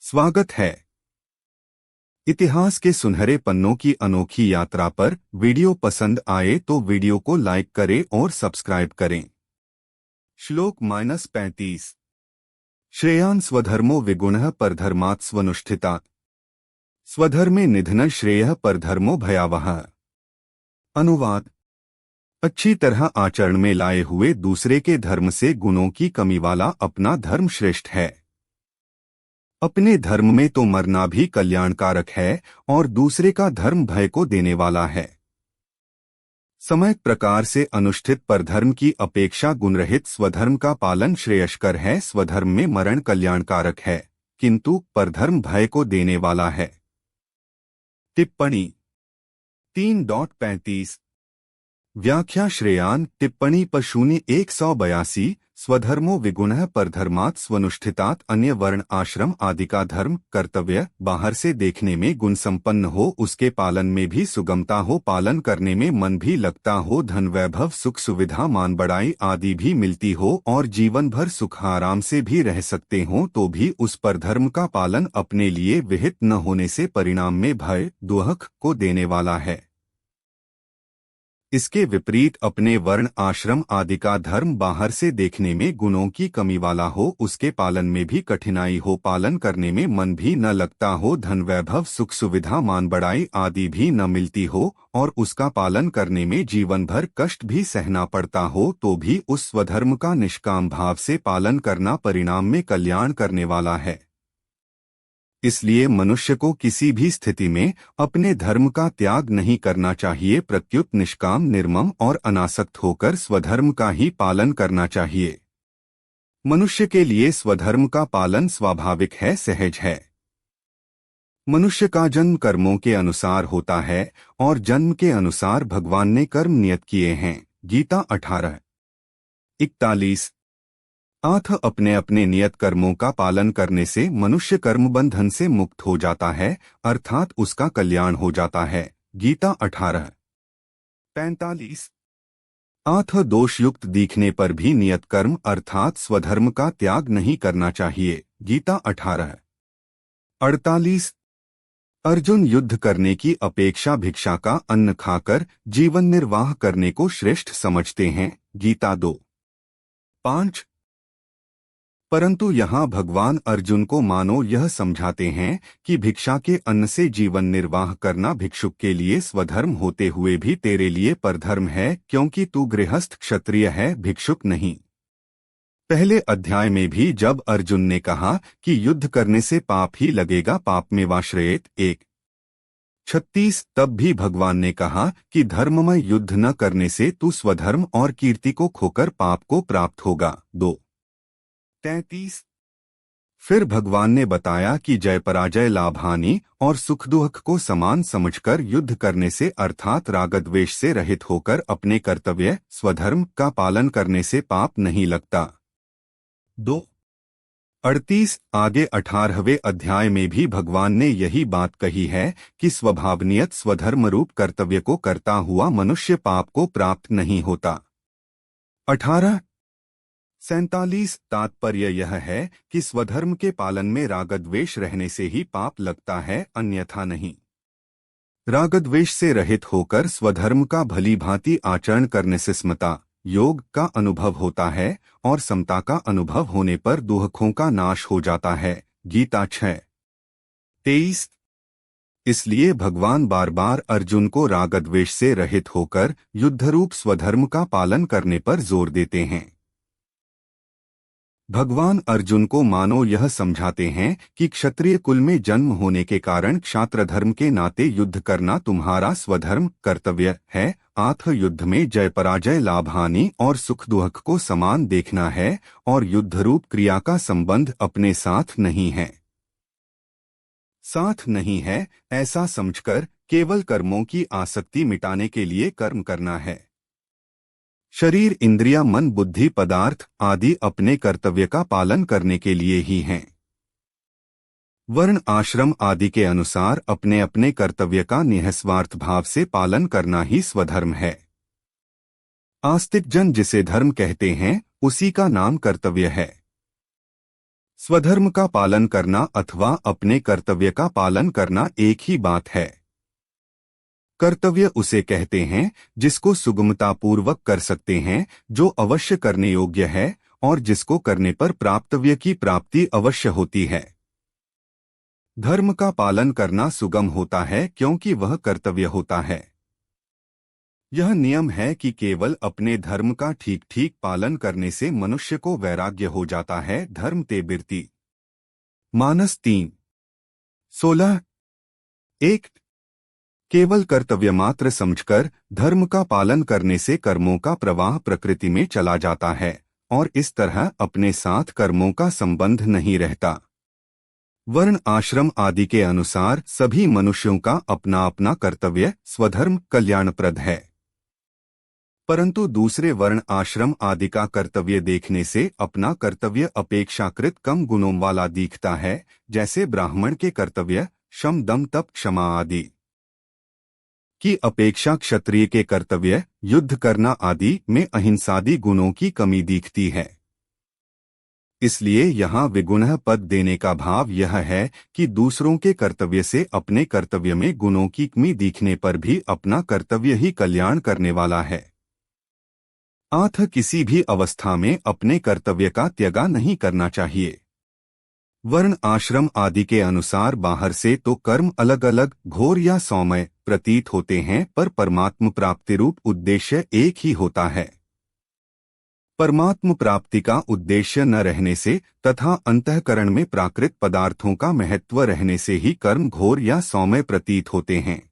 स्वागत है। इतिहास के सुनहरे पन्नों की अनोखी यात्रा पर वीडियो पसंद आए तो वीडियो को लाइक करें और सब्सक्राइब करें। श्लोक -35 श्रेयान् स्वधर्मो विगुणः परधर्मात् स्वनुष्ठितात् स्वधर्मे निधन श्रेयः परधर्मो भयावहः। अनुवाद। अच्छी तरह आचरण में लाए हुए दूसरे के धर्म से गुणों की कमी वाला अपना धर्म श्रेष्ठ है। अपने धर्म में तो मरना भी कल्याणकारक है और दूसरे का धर्म भय को देने वाला है। समय प्रकार से अनुष्ठित परधर्म की अपेक्षा गुणरहित स्वधर्म का पालन श्रेयस्कर है। स्वधर्म में मरण कल्याणकारक है किंतु परधर्म भय को देने वाला है। टिप्पणी 3.35 व्याख्या श्रेयान् टिप्पणी पशूनि 182 स्वधर्मो विगुणः परधर्मात् स्वनुष्ठितात् अन्य वर्ण आश्रम आदि का धर्म कर्तव्य बाहर से देखने में गुण संपन्न हो, उसके पालन में भी सुगमता हो, पालन करने में मन भी लगता हो, धन वैभव सुख सुविधा मान बढ़ाई आदि भी मिलती हो और जीवन भर सुख आराम से भी रह सकते हो, तो भी उस परधर्म का पालन अपने लिए विहित न होने से परिणाम में भय दुख को देने वाला है। इसके विपरीत अपने वर्ण आश्रम आदि का धर्म बाहर से देखने में गुणों की कमी वाला हो, उसके पालन में भी कठिनाई हो, पालन करने में मन भी न लगता हो, धन वैभव सुख सुविधा मान बढ़ाई आदि भी न मिलती हो और उसका पालन करने में जीवन भर कष्ट भी सहना पड़ता हो, तो भी उस स्वधर्म का निष्काम भाव से पालन करना परिणाम में कल्याण करने वाला है। इसलिए मनुष्य को किसी भी स्थिति में अपने धर्म का त्याग नहीं करना चाहिए, प्रत्युत निष्काम निर्मम और अनासक्त होकर स्वधर्म का ही पालन करना चाहिए। मनुष्य के लिए स्वधर्म का पालन स्वाभाविक है, सहज है। मनुष्य का जन्म कर्मों के अनुसार होता है और जन्म के अनुसार भगवान ने कर्म नियत किए हैं। गीता 18:41 आठ अपने अपने नियत कर्मों का पालन करने से मनुष्य कर्म बंधन से मुक्त हो जाता है, अर्थात उसका कल्याण हो जाता है। गीता 18:45 आठ दोषयुक्त दिखने पर भी नियत कर्म अर्थात स्वधर्म का त्याग नहीं करना चाहिए। गीता 18:48 अर्जुन युद्ध करने की अपेक्षा भिक्षा का अन्न खाकर जीवन निर्वाह करने को श्रेष्ठ समझते हैं। गीता 2:5 परंतु यहाँ भगवान अर्जुन को मानो यह समझाते हैं कि भिक्षा के अन्न से जीवन निर्वाह करना भिक्षुक के लिए स्वधर्म होते हुए भी तेरे लिए परधर्म है, क्योंकि तू गृहस्थ क्षत्रिय है, भिक्षुक नहीं। पहले अध्याय में भी जब अर्जुन ने कहा कि युद्ध करने से पाप ही लगेगा, पाप में वाश्रयेत 1:36, तब भी भगवान ने कहा कि धर्ममय युद्ध न करने से तू स्वधर्म और कीर्ति को खोकर पाप को प्राप्त होगा। 2:33 फिर भगवान ने बताया कि जय पराजय लाभ हानि और सुख दुख को समान समझकर युद्ध करने से अर्थात रागद्वेष से रहित होकर अपने कर्तव्य स्वधर्म का पालन करने से पाप नहीं लगता। 2:38 आगे 18वें अध्याय में भी भगवान ने यही बात कही है कि स्वभावनियत स्वधर्म रूप कर्तव्य को करता हुआ मनुष्य पाप को प्राप्त नहीं होता। 18:47 तात्पर्य यह है कि स्वधर्म के पालन में रागद्वेष रहने से ही पाप लगता है, अन्यथा नहीं। रागद्वेष से रहित होकर स्वधर्म का भली भांति आचरण करने से समता योग का अनुभव होता है और समता का अनुभव होने पर दुखों का नाश हो जाता है। गीता 6:23 इसलिए भगवान बार बार अर्जुन को रागद्वेष से रहित होकर युद्धरूप स्वधर्म का पालन करने पर जोर देते हैं। भगवान अर्जुन को मानो यह समझाते हैं कि क्षत्रिय कुल में जन्म होने के कारण क्षात्र धर्म के नाते युद्ध करना तुम्हारा स्वधर्म कर्तव्य है। आठ युद्ध में जय पराजय लाभ हानि और सुख दुख को समान देखना है और युद्धरूप क्रिया का संबंध अपने साथ नहीं है। साथ नहीं है ऐसा समझकर केवल कर्मों की आसक्ति मिटाने के लिए कर्म करना है। शरीर इंद्रिया मन बुद्धि पदार्थ आदि अपने कर्तव्य का पालन करने के लिए ही हैं। वर्ण आश्रम आदि के अनुसार अपने अपने कर्तव्य का निःस्वार्थ भाव से पालन करना ही स्वधर्म है। आस्तिक जन जिसे धर्म कहते हैं उसी का नाम कर्तव्य है। स्वधर्म का पालन करना अथवा अपने कर्तव्य का पालन करना एक ही बात है। कर्तव्य उसे कहते हैं जिसको सुगमतापूर्वक कर सकते हैं, जो अवश्य करने योग्य है और जिसको करने पर प्राप्तव्य की प्राप्ति अवश्य होती है। धर्म का पालन करना सुगम होता है क्योंकि वह कर्तव्य होता है। यह नियम है कि केवल अपने धर्म का ठीक ठीक पालन करने से मनुष्य को वैराग्य हो जाता है। धर्म ते बिरती। मानस 3:16। 1। केवल कर्तव्य मात्र समझकर धर्म का पालन करने से कर्मों का प्रवाह प्रकृति में चला जाता है और इस तरह अपने साथ कर्मों का संबंध नहीं रहता। वर्ण आश्रम आदि के अनुसार सभी मनुष्यों का अपना अपना कर्तव्य स्वधर्म कल्याणप्रद है, परंतु दूसरे वर्ण आश्रम आदि का कर्तव्य देखने से अपना कर्तव्य अपेक्षाकृत कम गुणों वाला दिखता है, जैसे ब्राह्मण के कर्तव्य शम दम तप क्षमा आदि की अपेक्षा क्षत्रिय के कर्तव्य युद्ध करना आदि में अहिंसादि गुणों की कमी दिखती है। इसलिए यहाँ विगुणः पद देने का भाव यह है कि दूसरों के कर्तव्य से अपने कर्तव्य में गुणों की कमी दिखने पर भी अपना कर्तव्य ही कल्याण करने वाला है। अतः किसी भी अवस्था में अपने कर्तव्य का त्याग नहीं करना चाहिए। वर्ण आश्रम आदि के अनुसार बाहर से तो कर्म अलग अलग घोर या सौम्य प्रतीत होते हैं, पर परमात्म प्राप्ति रूप उद्देश्य एक ही होता है। परमात्म प्राप्ति का उद्देश्य न रहने से तथा अंतःकरण में प्राकृत पदार्थों का महत्व रहने से ही कर्म घोर या सौम्य प्रतीत होते हैं।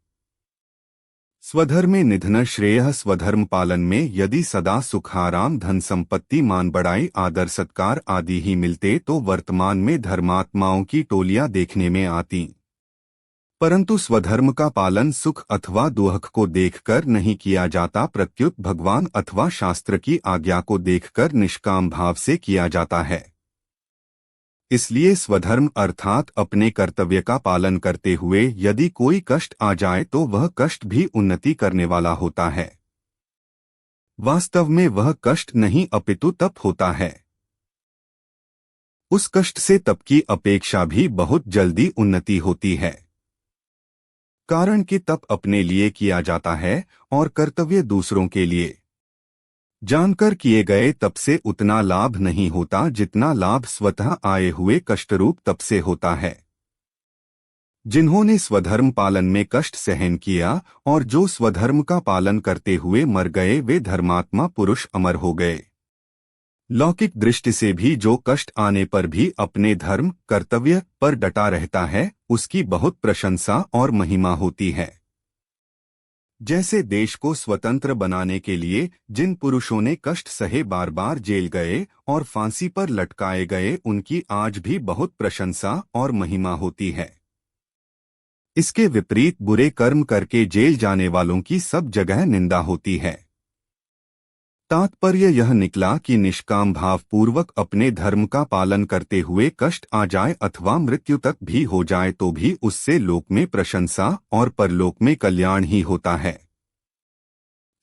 स्वधर्मे निधन श्रेयः। स्वधर्म पालन में यदि सदा सुखाराम धन संपत्ति मान बढ़ाई आदर सत्कार आदि ही मिलते तो वर्तमान में धर्मात्माओं की टोलियां देखने में आती, परंतु स्वधर्म का पालन सुख अथवा दुख को देखकर नहीं किया जाता, प्रत्युत भगवान अथवा शास्त्र की आज्ञा को देखकर निष्काम भाव से किया जाता है। इसलिए स्वधर्म अर्थात अपने कर्तव्य का पालन करते हुए यदि कोई कष्ट आ जाए तो वह कष्ट भी उन्नति करने वाला होता है। वास्तव में वह कष्ट नहीं अपितु तप होता है। उस कष्ट से तप की अपेक्षा भी बहुत जल्दी उन्नति होती है, कारण कि तप अपने लिए किया जाता है और कर्तव्य दूसरों के लिए। जानकर किए गए तप से उतना लाभ नहीं होता जितना लाभ स्वतः आए हुए कष्टरूप तप से होता है। जिन्होंने स्वधर्म पालन में कष्ट सहन किया और जो स्वधर्म का पालन करते हुए मर गए वे धर्मात्मा पुरुष अमर हो गए। लौकिक दृष्टि से भी जो कष्ट आने पर भी अपने धर्म कर्तव्य पर डटा रहता है उसकी बहुत प्रशंसा और महिमा होती है। जैसे देश को स्वतंत्र बनाने के लिए जिन पुरुषों ने कष्ट सहे बार बार जेल गए और फांसी पर लटकाए गए उनकी आज भी बहुत प्रशंसा और महिमा होती है। इसके विपरीत बुरे कर्म करके जेल जाने वालों की सब जगह निंदा होती है। तात्पर्य यह निकला कि निष्काम भाव पूर्वक अपने धर्म का पालन करते हुए कष्ट आ जाए अथवा मृत्यु तक भी हो जाए तो भी उससे लोक में प्रशंसा और परलोक में कल्याण ही होता है।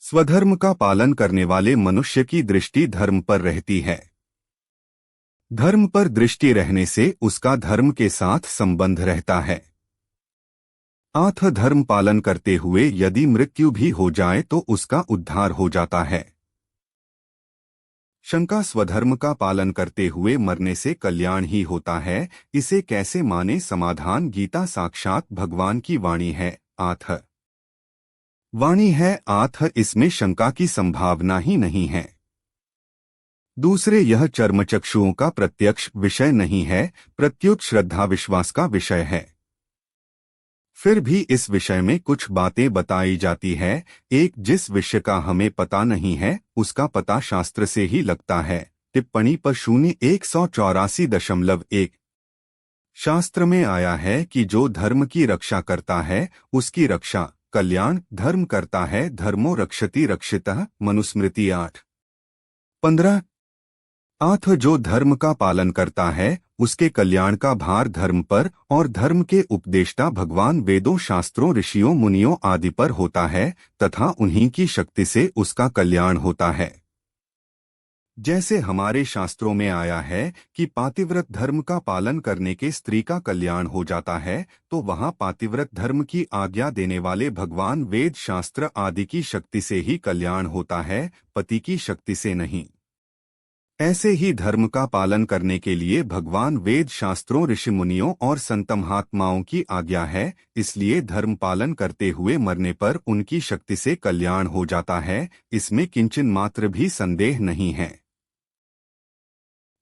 स्वधर्म का पालन करने वाले मनुष्य की दृष्टि धर्म पर रहती है। धर्म पर दृष्टि रहने से उसका धर्म के साथ संबंध रहता है। अतः धर्म पालन करते हुए यदि मृत्यु भी हो जाए तो उसका उद्धार हो जाता है। शंका स्वधर्म का पालन करते हुए मरने से कल्याण ही होता है, इसे कैसे माने? समाधान गीता साक्षात भगवान की वाणी है। आथ वाणी है, आथ इसमें शंका की संभावना ही नहीं है। दूसरे यह चर्मचक्षुओं का प्रत्यक्ष विषय नहीं है, प्रत्युत श्रद्धा विश्वास का विषय है। फिर भी इस विषय में कुछ बातें बताई जाती है। एक, जिस विषय का हमें पता नहीं है उसका पता शास्त्र से ही लगता है। टिप्पणी पर 184.1 शास्त्र में आया है कि जो धर्म की रक्षा करता है उसकी रक्षा कल्याण धर्म करता है। धर्मो रक्षति रक्षितः। मनुस्मृति 8:15। अथ जो धर्म का पालन करता है उसके कल्याण का भार धर्म पर और धर्म के उपदेष्टा भगवान वेदों शास्त्रों ऋषियों मुनियों आदि पर होता है तथा उन्हीं की शक्ति से उसका कल्याण होता है। जैसे हमारे शास्त्रों में आया है कि पातिव्रत धर्म का पालन करने के स्त्री का कल्याण हो जाता है, तो वहाँ पातिव्रत धर्म की आज्ञा देने वाले भगवान वेद शास्त्र आदि की शक्ति से ही कल्याण होता है, पति की शक्ति से नहीं। ऐसे ही धर्म का पालन करने के लिए भगवान वेद शास्त्रों, ऋषि मुनियों और संत महात्माओं की आज्ञा है, इसलिए धर्म पालन करते हुए मरने पर उनकी शक्ति से कल्याण हो जाता है, इसमें किंचन मात्र भी संदेह नहीं है।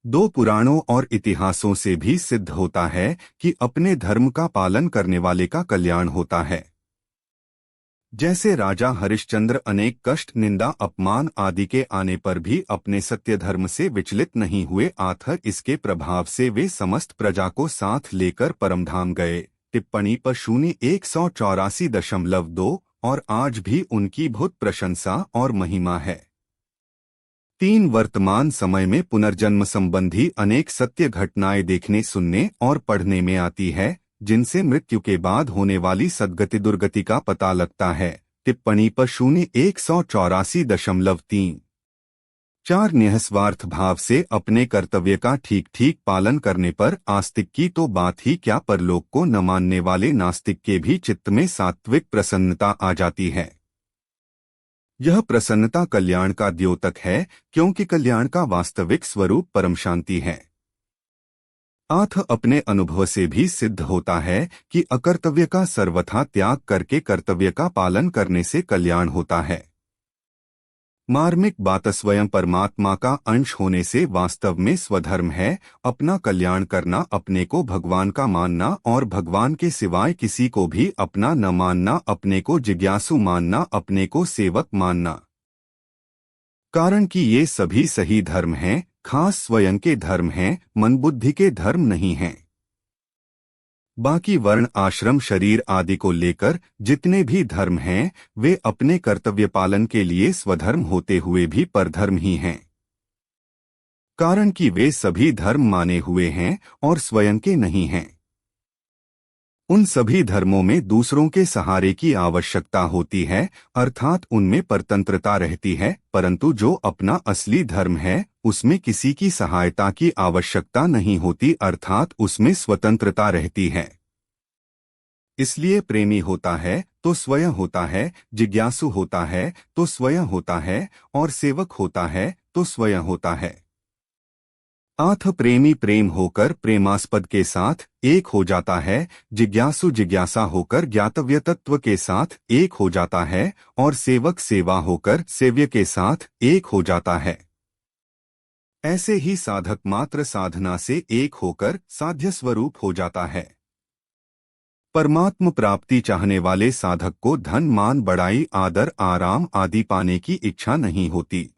दो पुराणों और इतिहासों से भी सिद्ध होता है कि अपने धर्म का पालन करने वाले का कल्याण होता है। जैसे राजा हरिश्चंद्र अनेक कष्ट, निंदा, अपमान आदि के आने पर भी अपने सत्य धर्म से विचलित नहीं हुए, अतः इसके प्रभाव से वे समस्त प्रजा को साथ लेकर परमधाम गए। टिप्पणी पर 184.2 और आज भी उनकी बहुत प्रशंसा और महिमा है। 3 वर्तमान समय में पुनर्जन्म संबंधी अनेक सत्य घटनाएं देखने, सुनने और पढ़ने में आती है, जिनसे मृत्यु के बाद होने वाली सद्गति दुर्गति का पता लगता है। टिप्पणी पर 184.3 4 निःस्वार्थ भाव से अपने कर्तव्य का ठीक ठीक पालन करने पर आस्तिक की तो बात ही क्या, परलोक को न मानने वाले नास्तिक के भी चित्त में सात्विक प्रसन्नता आ जाती है। यह प्रसन्नता कल्याण का द्योतक है, क्योंकि कल्याण का वास्तविक स्वरूप परम शांति है। अतः अपने अनुभव से भी सिद्ध होता है कि अकर्तव्य का सर्वथा त्याग करके कर्तव्य का पालन करने से कल्याण होता है। मार्मिक बात स्वयं परमात्मा का अंश होने से वास्तव में स्वधर्म है, अपना कल्याण करना, अपने को भगवान का मानना और भगवान के सिवाय किसी को भी अपना न मानना, अपने को जिज्ञासु मानना, अपने को सेवक मानना। कारण कि ये सभी सही धर्म हैं, खास स्वयं के धर्म हैं, मन बुद्धि के धर्म नहीं हैं। बाकी वर्ण, आश्रम, शरीर आदि को लेकर जितने भी धर्म हैं, वे अपने कर्तव्य पालन के लिए स्वधर्म होते हुए भी परधर्म ही हैं। कारण कि वे सभी धर्म माने हुए हैं और स्वयं के नहीं हैं। उन सभी धर्मों में दूसरों के सहारे की आवश्यकता होती है, अर्थात उनमें परतंत्रता रहती है, परंतु जो अपना असली धर्म है उसमें किसी की सहायता की आवश्यकता नहीं होती, अर्थात उसमें स्वतंत्रता रहती है। इसलिए प्रेमी होता है तो स्वयं होता है, जिज्ञासु होता है तो स्वयं होता है, और सेवक होता है तो स्वयं होता है। अतः प्रेमी प्रेम होकर प्रेमास्पद के साथ एक हो जाता है, जिज्ञासु जिज्ञासा होकर ज्ञातव्य तत्व के साथ एक हो जाता है, और सेवक सेवा होकर सेव्य के साथ एक हो जाता है। ऐसे ही साधक मात्र साधना से एक होकर साध्य स्वरूप हो जाता है। परमात्म प्राप्ति चाहने वाले साधक को धन, मान, बड़ाई, आदर, आराम आदि पाने की इच्छा नहीं होती।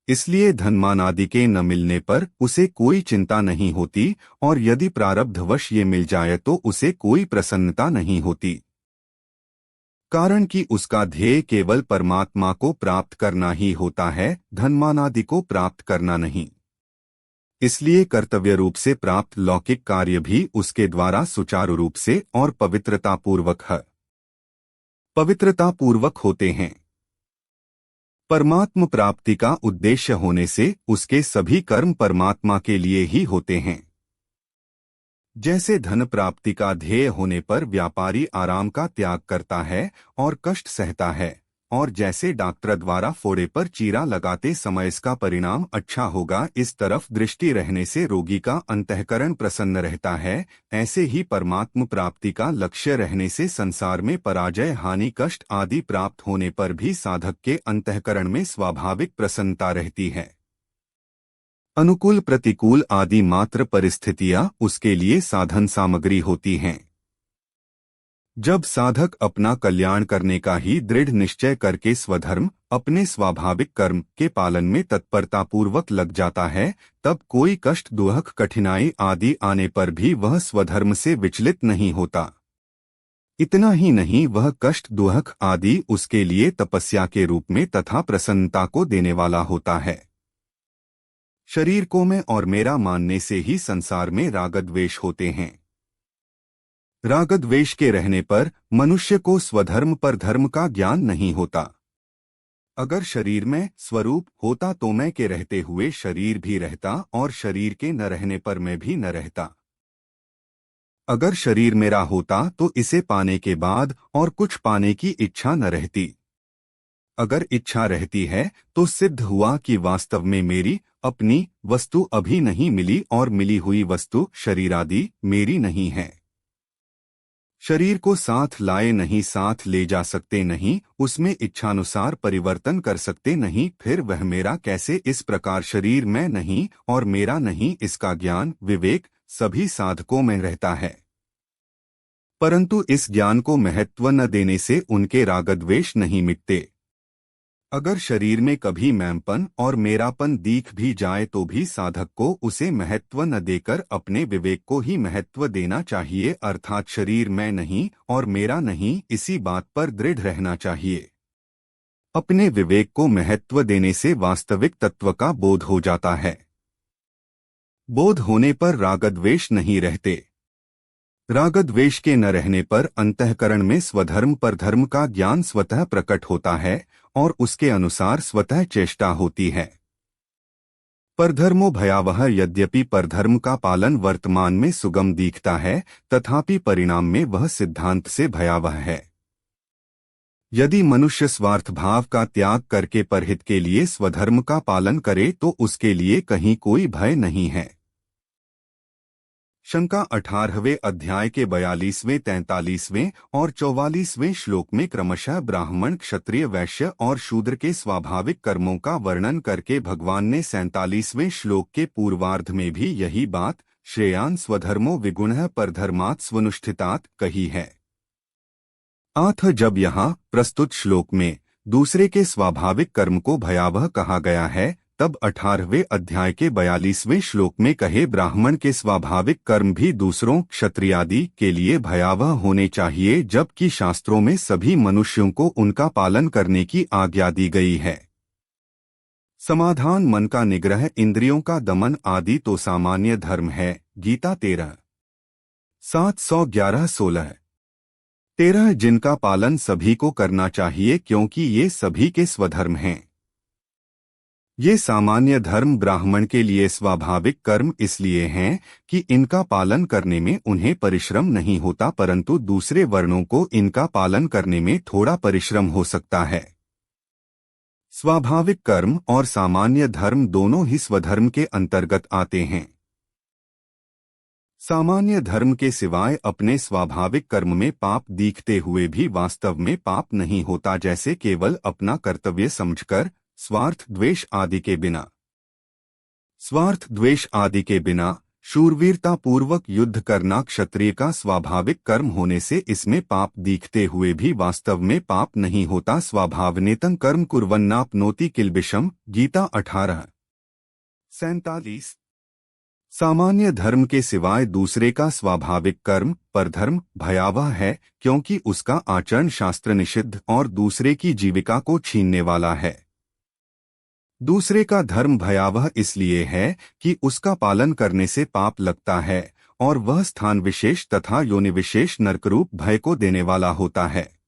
इसलिए धनमान आदि के न मिलने पर उसे कोई चिंता नहीं होती, और यदि प्रारब्धवश ये मिल जाए तो उसे कोई प्रसन्नता नहीं होती। कारण कि उसका ध्येय केवल परमात्मा को प्राप्त करना ही होता है, धनमान आदि को प्राप्त करना नहीं। इसलिए कर्तव्य रूप से प्राप्त लौकिक कार्य भी उसके द्वारा सुचारू रूप से और पवित्रतापूर्वक होते हैं। परमात्म प्राप्ति का उद्देश्य होने से उसके सभी कर्म परमात्मा के लिए ही होते हैं। जैसे धन प्राप्ति का ध्येय होने पर व्यापारी आराम का त्याग करता है और कष्ट सहता है, और जैसे डॉक्टर द्वारा फोड़े पर चीरा लगाते समय इसका परिणाम अच्छा होगा, इस तरफ दृष्टि रहने से रोगी का अंतःकरण प्रसन्न रहता है, ऐसे ही परमात्म प्राप्ति का लक्ष्य रहने से संसार में पराजय, हानि, कष्ट आदि प्राप्त होने पर भी साधक के अंतःकरण में स्वाभाविक प्रसन्नता रहती है। अनुकूल प्रतिकूल आदि मात्र परिस्थितियां उसके लिए साधन सामग्री होती हैं। जब साधक अपना कल्याण करने का ही दृढ़ निश्चय करके स्वधर्म, अपने स्वाभाविक कर्म के पालन में तत्परतापूर्वक लग जाता है, तब कोई कष्ट, दुख, कठिनाई आदि आने पर भी वह स्वधर्म से विचलित नहीं होता। इतना ही नहीं, वह कष्ट, दुख आदि उसके लिए तपस्या के रूप में तथा प्रसन्नता को देने वाला होता है। शरीर को मैं और मेरा मानने से ही संसार में रागद्वेष होते हैं। रागद्वेष के रहने पर मनुष्य को स्वधर्म पर धर्म का ज्ञान नहीं होता। अगर शरीर में स्वरूप होता तो मैं के रहते हुए शरीर भी रहता और शरीर के न रहने पर मैं भी न रहता। अगर शरीर मेरा होता तो इसे पाने के बाद और कुछ पाने की इच्छा न रहती। अगर इच्छा रहती है तो सिद्ध हुआ कि वास्तव में मेरी अपनी वस्तु अभी नहीं मिली और मिली हुई वस्तु शरीर आदि मेरी नहीं है। शरीर को साथ लाए नहीं, साथ ले जा सकते नहीं, उसमें इच्छानुसार परिवर्तन कर सकते नहीं, फिर वह मेरा कैसे? इस प्रकार शरीर मैं नहीं और मेरा नहीं, इसका ज्ञान विवेक सभी साधकों में रहता है, परंतु इस ज्ञान को महत्व न देने से उनके रागद्वेष नहीं मिटते। अगर शरीर में कभी मैंपन और मेरापन दिख भी जाए तो भी साधक को उसे महत्व न देकर अपने विवेक को ही महत्व देना चाहिए, अर्थात शरीर मैं नहीं और मेरा नहीं, इसी बात पर दृढ़ रहना चाहिए। अपने विवेक को महत्व देने से वास्तविक तत्व का बोध हो जाता है। बोध होने पर रागद्वेष नहीं रहते। रागद्वेष के न रहने पर अंतःकरण में स्वधर्म परधर्म का ज्ञान स्वतः प्रकट होता है और उसके अनुसार स्वतः चेष्टा होती है। परधर्मो भयावह, यद्यपि परधर्म का पालन वर्तमान में सुगम दिखता है, तथापि परिणाम में वह सिद्धांत से भयावह है। यदि मनुष्य स्वार्थ भाव का त्याग करके परहित के लिए स्वधर्म का पालन करे तो उसके लिए कहीं कोई भय नहीं है। शंका 18वें अध्याय के 42वें, 43वें और 44वें श्लोक में क्रमशः ब्राह्मण, क्षत्रिय, वैश्य और शूद्र के स्वाभाविक कर्मों का वर्णन करके भगवान ने 47वें श्लोक के पूर्वार्ध में भी यही बात श्रेयान् स्वधर्मो विगुणः परधर्मात् स्वनुष्ठितात् कही है। आथ जब यहाँ प्रस्तुत श्लोक में दूसरे के स्वाभाविक कर्म को भयावह कहा गया है, तब 18वें अध्याय के 42वें श्लोक में कहे ब्राह्मण के स्वाभाविक कर्म भी दूसरों क्षत्रियादि के लिए भयावह होने चाहिए, जबकि शास्त्रों में सभी मनुष्यों को उनका पालन करने की आज्ञा दी गई है। समाधान, मन का निग्रह, इंद्रियों का दमन आदि तो सामान्य धर्म है। गीता 13:711-16 जिनका पालन सभी को करना चाहिए क्योंकि ये सभी के स्वधर्म हैं। ये सामान्य धर्म ब्राह्मण के लिए स्वाभाविक कर्म इसलिए हैं कि इनका पालन करने में उन्हें परिश्रम नहीं होता, परंतु दूसरे वर्णों को इनका पालन करने में थोड़ा परिश्रम हो सकता है। स्वाभाविक कर्म और सामान्य धर्म दोनों ही स्वधर्म के अंतर्गत आते हैं। सामान्य धर्म के सिवाय अपने स्वाभाविक कर्म में पाप दिखते हुए भी वास्तव में पाप नहीं होता, जैसे केवल अपना कर्तव्य समझकर स्वार्थ द्वेष आदि के बिना शूरवीरता पूर्वक युद्ध करना क्षत्रिय का स्वाभाविक कर्म होने से इसमें पाप दिखते हुए भी वास्तव में पाप नहीं होता। स्वभावनेतं कर्म कुर्वन्नाप्नोति किल्बिषम्। गीता 18:47। सामान्य धर्म के सिवाय दूसरे का स्वाभाविक कर्म परधर्म भयावह है, क्योंकि उसका आचरण शास्त्र निषिद्ध और दूसरे की जीविका को छीनने वाला है। दूसरे का धर्म भयावह इसलिए है कि उसका पालन करने से पाप लगता है और वह स्थान विशेष तथा योनि विशेष नरकरूप भय को देने वाला होता है।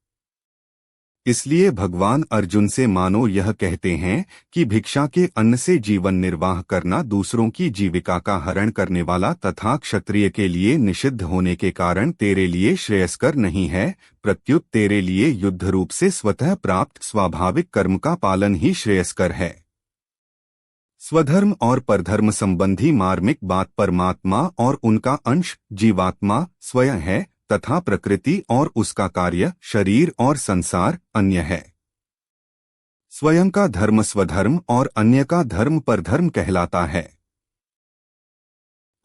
इसलिए भगवान अर्जुन से मानो यह कहते हैं कि भिक्षा के अन्न से जीवन निर्वाह करना दूसरों की जीविका का हरण करने वाला तथा क्षत्रिय के लिए निषिद्ध होने के कारण तेरे लिए श्रेयस्कर नहीं है, प्रत्युत तेरे लिए युद्ध रूप से स्वतः प्राप्त स्वाभाविक कर्म का पालन ही श्रेयस्कर है। स्वधर्म और परधर्म संबंधी मार्मिक बात परमात्मा और उनका अंश जीवात्मा स्वयं है तथा प्रकृति और उसका कार्य शरीर और संसार अन्य है। स्वयं का धर्म स्वधर्म और अन्य का धर्म परधर्म कहलाता है।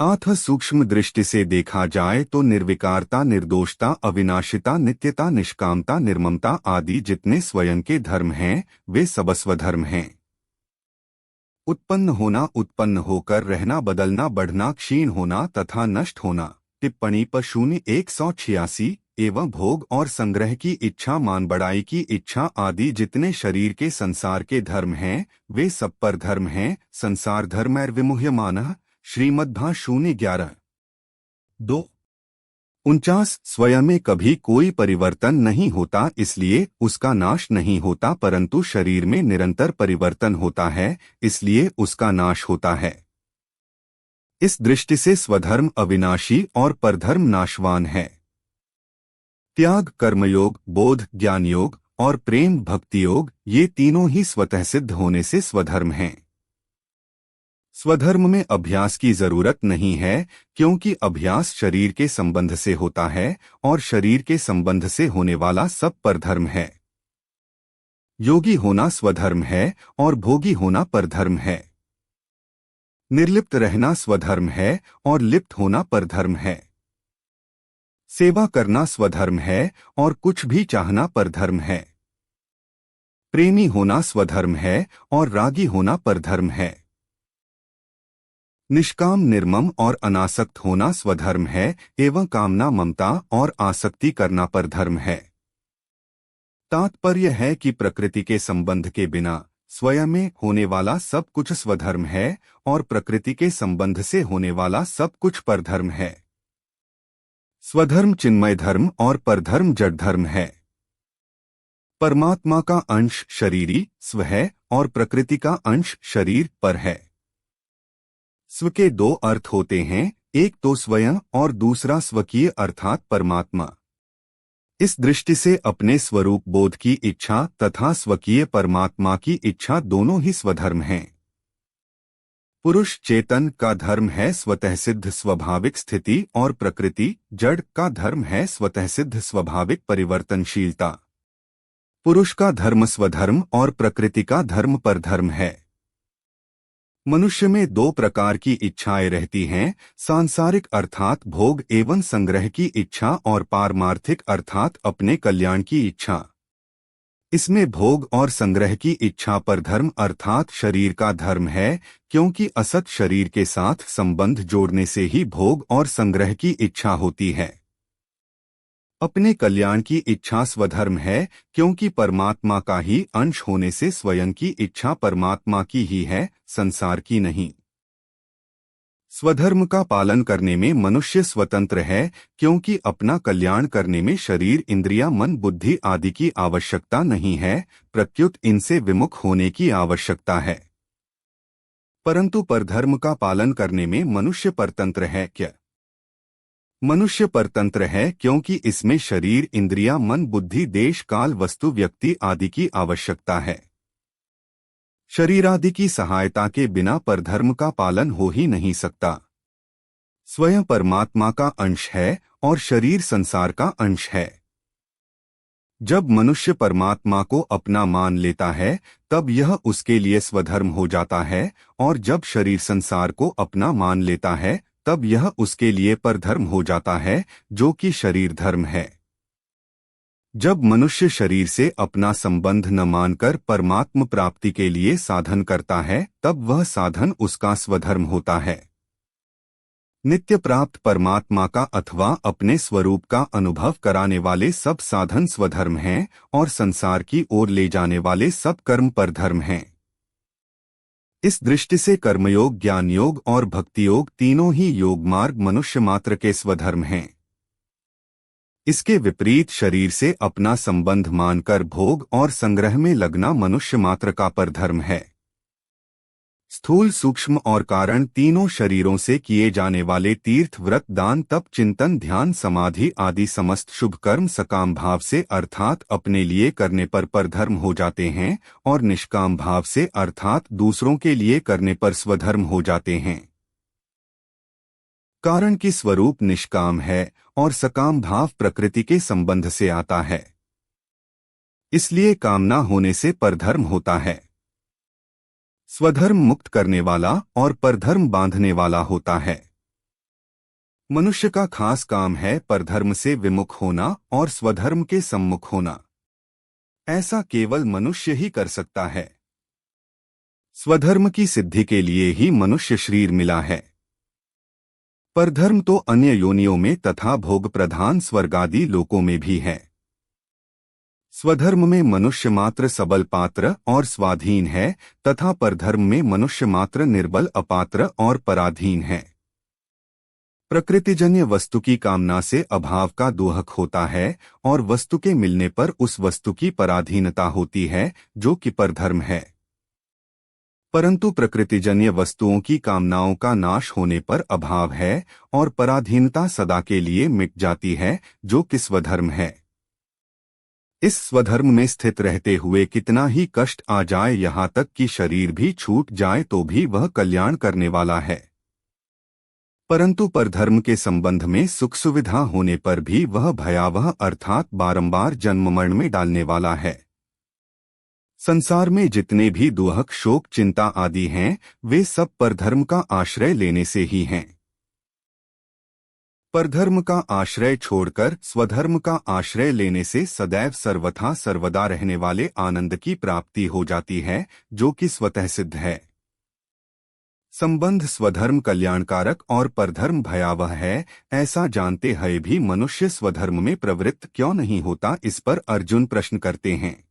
आथ सूक्ष्म दृष्टि से देखा जाए तो निर्विकारता, निर्दोषता, अविनाशिता, नित्यता, निष्कामता, निर्ममता आदि जितने स्वयं के धर्म हैं वे सब स्वधर्म हैं। उत्पन्न होना, उत्पन्न होकर रहना, बदलना, बढ़ना, क्षीण होना तथा नष्ट होना। टिप्पणी पर 186 एवं भोग और संग्रह की इच्छा, मान बढ़ाई की इच्छा आदि जितने शरीर के संसार के धर्म हैं वे सब पर धर्म हैं। संसार धर्मैर्विमुह्यमानः। श्रीमद्भाष्य 0:11-2। 49 स्वयं में कभी कोई परिवर्तन नहीं होता, इसलिए उसका नाश नहीं होता, परंतु शरीर में निरंतर परिवर्तन होता है, इसलिए उसका नाश होता है। इस दृष्टि से स्वधर्म अविनाशी और परधर्म नाशवान है। त्याग, कर्मयोग, बोध, ज्ञान योग और प्रेम भक्ति योग, ये तीनों ही स्वतः सिद्ध होने से स्वधर्म हैं। स्वधर्म में अभ्यास की जरूरत नहीं है, क्योंकि अभ्यास शरीर के संबंध से होता है और शरीर के संबंध से होने वाला सब परधर्म है। योगी होना स्वधर्म है और भोगी होना परधर्म है। निर्लिप्त रहना स्वधर्म है और लिप्त होना परधर्म है। सेवा करना स्वधर्म है और कुछ भी चाहना परधर्म है। प्रेमी होना स्वधर्म है और रागी होना परधर्म है। निष्काम, निर्मम और अनासक्त होना स्वधर्म है एवं कामना, ममता और आसक्ति करना परधर्म है। तात्पर्य है कि प्रकृति के संबंध के बिना स्वयं में होने वाला सब कुछ स्वधर्म है और प्रकृति के संबंध से होने वाला सब कुछ परधर्म है। स्वधर्म चिन्मय धर्म और परधर्म जड़ धर्म है। परमात्मा का अंश शरीरी स्व है और प्रकृति का अंश शरीर पर है। स्व के दो अर्थ होते हैं, एक तो स्वयं और दूसरा स्वकीय अर्थात परमात्मा। इस दृष्टि से अपने स्वरूप बोध की इच्छा तथा स्वकीय परमात्मा की इच्छा दोनों ही स्वधर्म हैं। पुरुष चेतन का धर्म है स्वतः सिद्ध स्वाभाविक स्थिति और प्रकृति जड़ का धर्म है स्वतः सिद्ध स्वाभाविक परिवर्तनशीलता। पुरुष का धर्म स्वधर्म और प्रकृति का धर्म परधर्म है। मनुष्य में दो प्रकार की इच्छाएं रहती हैं, सांसारिक अर्थात भोग एवं संग्रह की इच्छा और पारमार्थिक अर्थात अपने कल्याण की इच्छा। इसमें भोग और संग्रह की इच्छा परधर्म अर्थात शरीर का धर्म है, क्योंकि असत शरीर के साथ संबंध जोड़ने से ही भोग और संग्रह की इच्छा होती है। अपने कल्याण की इच्छा स्वधर्म है, क्योंकि परमात्मा का ही अंश होने से स्वयं की इच्छा परमात्मा की ही है, संसार की नहीं। स्वधर्म का पालन करने में मनुष्य स्वतंत्र है, क्योंकि अपना कल्याण करने में शरीर, इंद्रिया, मन, बुद्धि आदि की आवश्यकता नहीं है, प्रत्युत इनसे विमुख होने की आवश्यकता है। परंतु परधर्म का पालन करने में मनुष्य परतंत्र है। क्या मनुष्य परतंत्र है? क्योंकि इसमें शरीर, इंद्रिया, मन, बुद्धि, देश, काल, वस्तु, व्यक्ति आदि की आवश्यकता है। शरीर आदि की सहायता के बिना परधर्म का पालन हो ही नहीं सकता। स्वयं परमात्मा का अंश है और शरीर संसार का अंश है। जब मनुष्य परमात्मा को अपना मान लेता है, तब यह उसके लिए स्वधर्म हो जाता है, और जब शरीर संसार को अपना मान लेता है, तब यह उसके लिए परधर्म हो जाता है, जो कि शरीर धर्म है। जब मनुष्य शरीर से अपना संबंध न मानकर परमात्म प्राप्ति के लिए साधन करता है, तब वह साधन उसका स्वधर्म होता है। नित्य प्राप्त परमात्मा का अथवा अपने स्वरूप का अनुभव कराने वाले सब साधन स्वधर्म हैं और संसार की ओर ले जाने वाले सब कर्म परधर्म हैं। इस दृष्टि से कर्मयोग, ज्ञान योग और भक्ति योग तीनों ही योग मार्ग मनुष्य मात्र के स्वधर्म हैं। इसके विपरीत शरीर से अपना संबंध मानकर भोग और संग्रह में लगना मनुष्य मात्र का परधर्म है। स्थूल, सूक्ष्म और कारण तीनों शरीरों से किए जाने वाले तीर्थ, व्रत, दान, तप, चिंतन, ध्यान, समाधि आदि समस्त शुभ कर्म सकाम भाव से अर्थात अपने लिए करने पर परधर्म हो जाते हैं और निष्काम भाव से अर्थात दूसरों के लिए करने पर स्वधर्म हो जाते हैं। कारण की स्वरूप निष्काम है और सकाम भाव प्रकृति के संबंध से आता है, इसलिए कामना होने से परधर्म होता है। स्वधर्म मुक्त करने वाला और परधर्म बांधने वाला होता है। मनुष्य का खास काम है परधर्म से विमुख होना और स्वधर्म के सम्मुख होना। ऐसा केवल मनुष्य ही कर सकता है। स्वधर्म की सिद्धि के लिए ही मनुष्य शरीर मिला है। परधर्म तो अन्य योनियों में तथा भोग प्रधान स्वर्गादि लोकों में भी है। स्वधर्म में मनुष्य मात्र सबल, पात्र और स्वाधीन है तथा परधर्म में मनुष्य मात्र निर्बल, अपात्र और पराधीन है। प्रकृतिजन्य वस्तु की कामना से अभाव का दोहक होता है और वस्तु के मिलने पर उस वस्तु की पराधीनता होती है, जो कि परधर्म है। परंतु प्रकृतिजन्य वस्तुओं की कामनाओं का नाश होने पर अभाव है और पराधीनता सदा के लिए मिट जाती है, जो कि स्वधर्म है। इस स्वधर्म में स्थित रहते हुए कितना ही कष्ट आ जाए, यहाँ तक कि शरीर भी छूट जाए, तो भी वह कल्याण करने वाला है। परंतु परधर्म के संबंध में सुख सुविधा होने पर भी वह भयावह अर्थात बारंबार जन्म मरण में डालने वाला है। संसार में जितने भी दुहक शोक चिंता आदि हैं, वे सब परधर्म का आश्रय लेने से ही हैं। परधर्म का आश्रय छोड़कर स्वधर्म का आश्रय लेने से सदैव सर्वथा सर्वदा रहने वाले आनंद की प्राप्ति हो जाती है, जो कि स्वतः सिद्ध है। संबंध स्वधर्म कल्याणकारक और परधर्म भयावह है, ऐसा जानते हुए भी मनुष्य स्वधर्म में प्रवृत्त क्यों नहीं होता, इस पर अर्जुन प्रश्न करते हैं।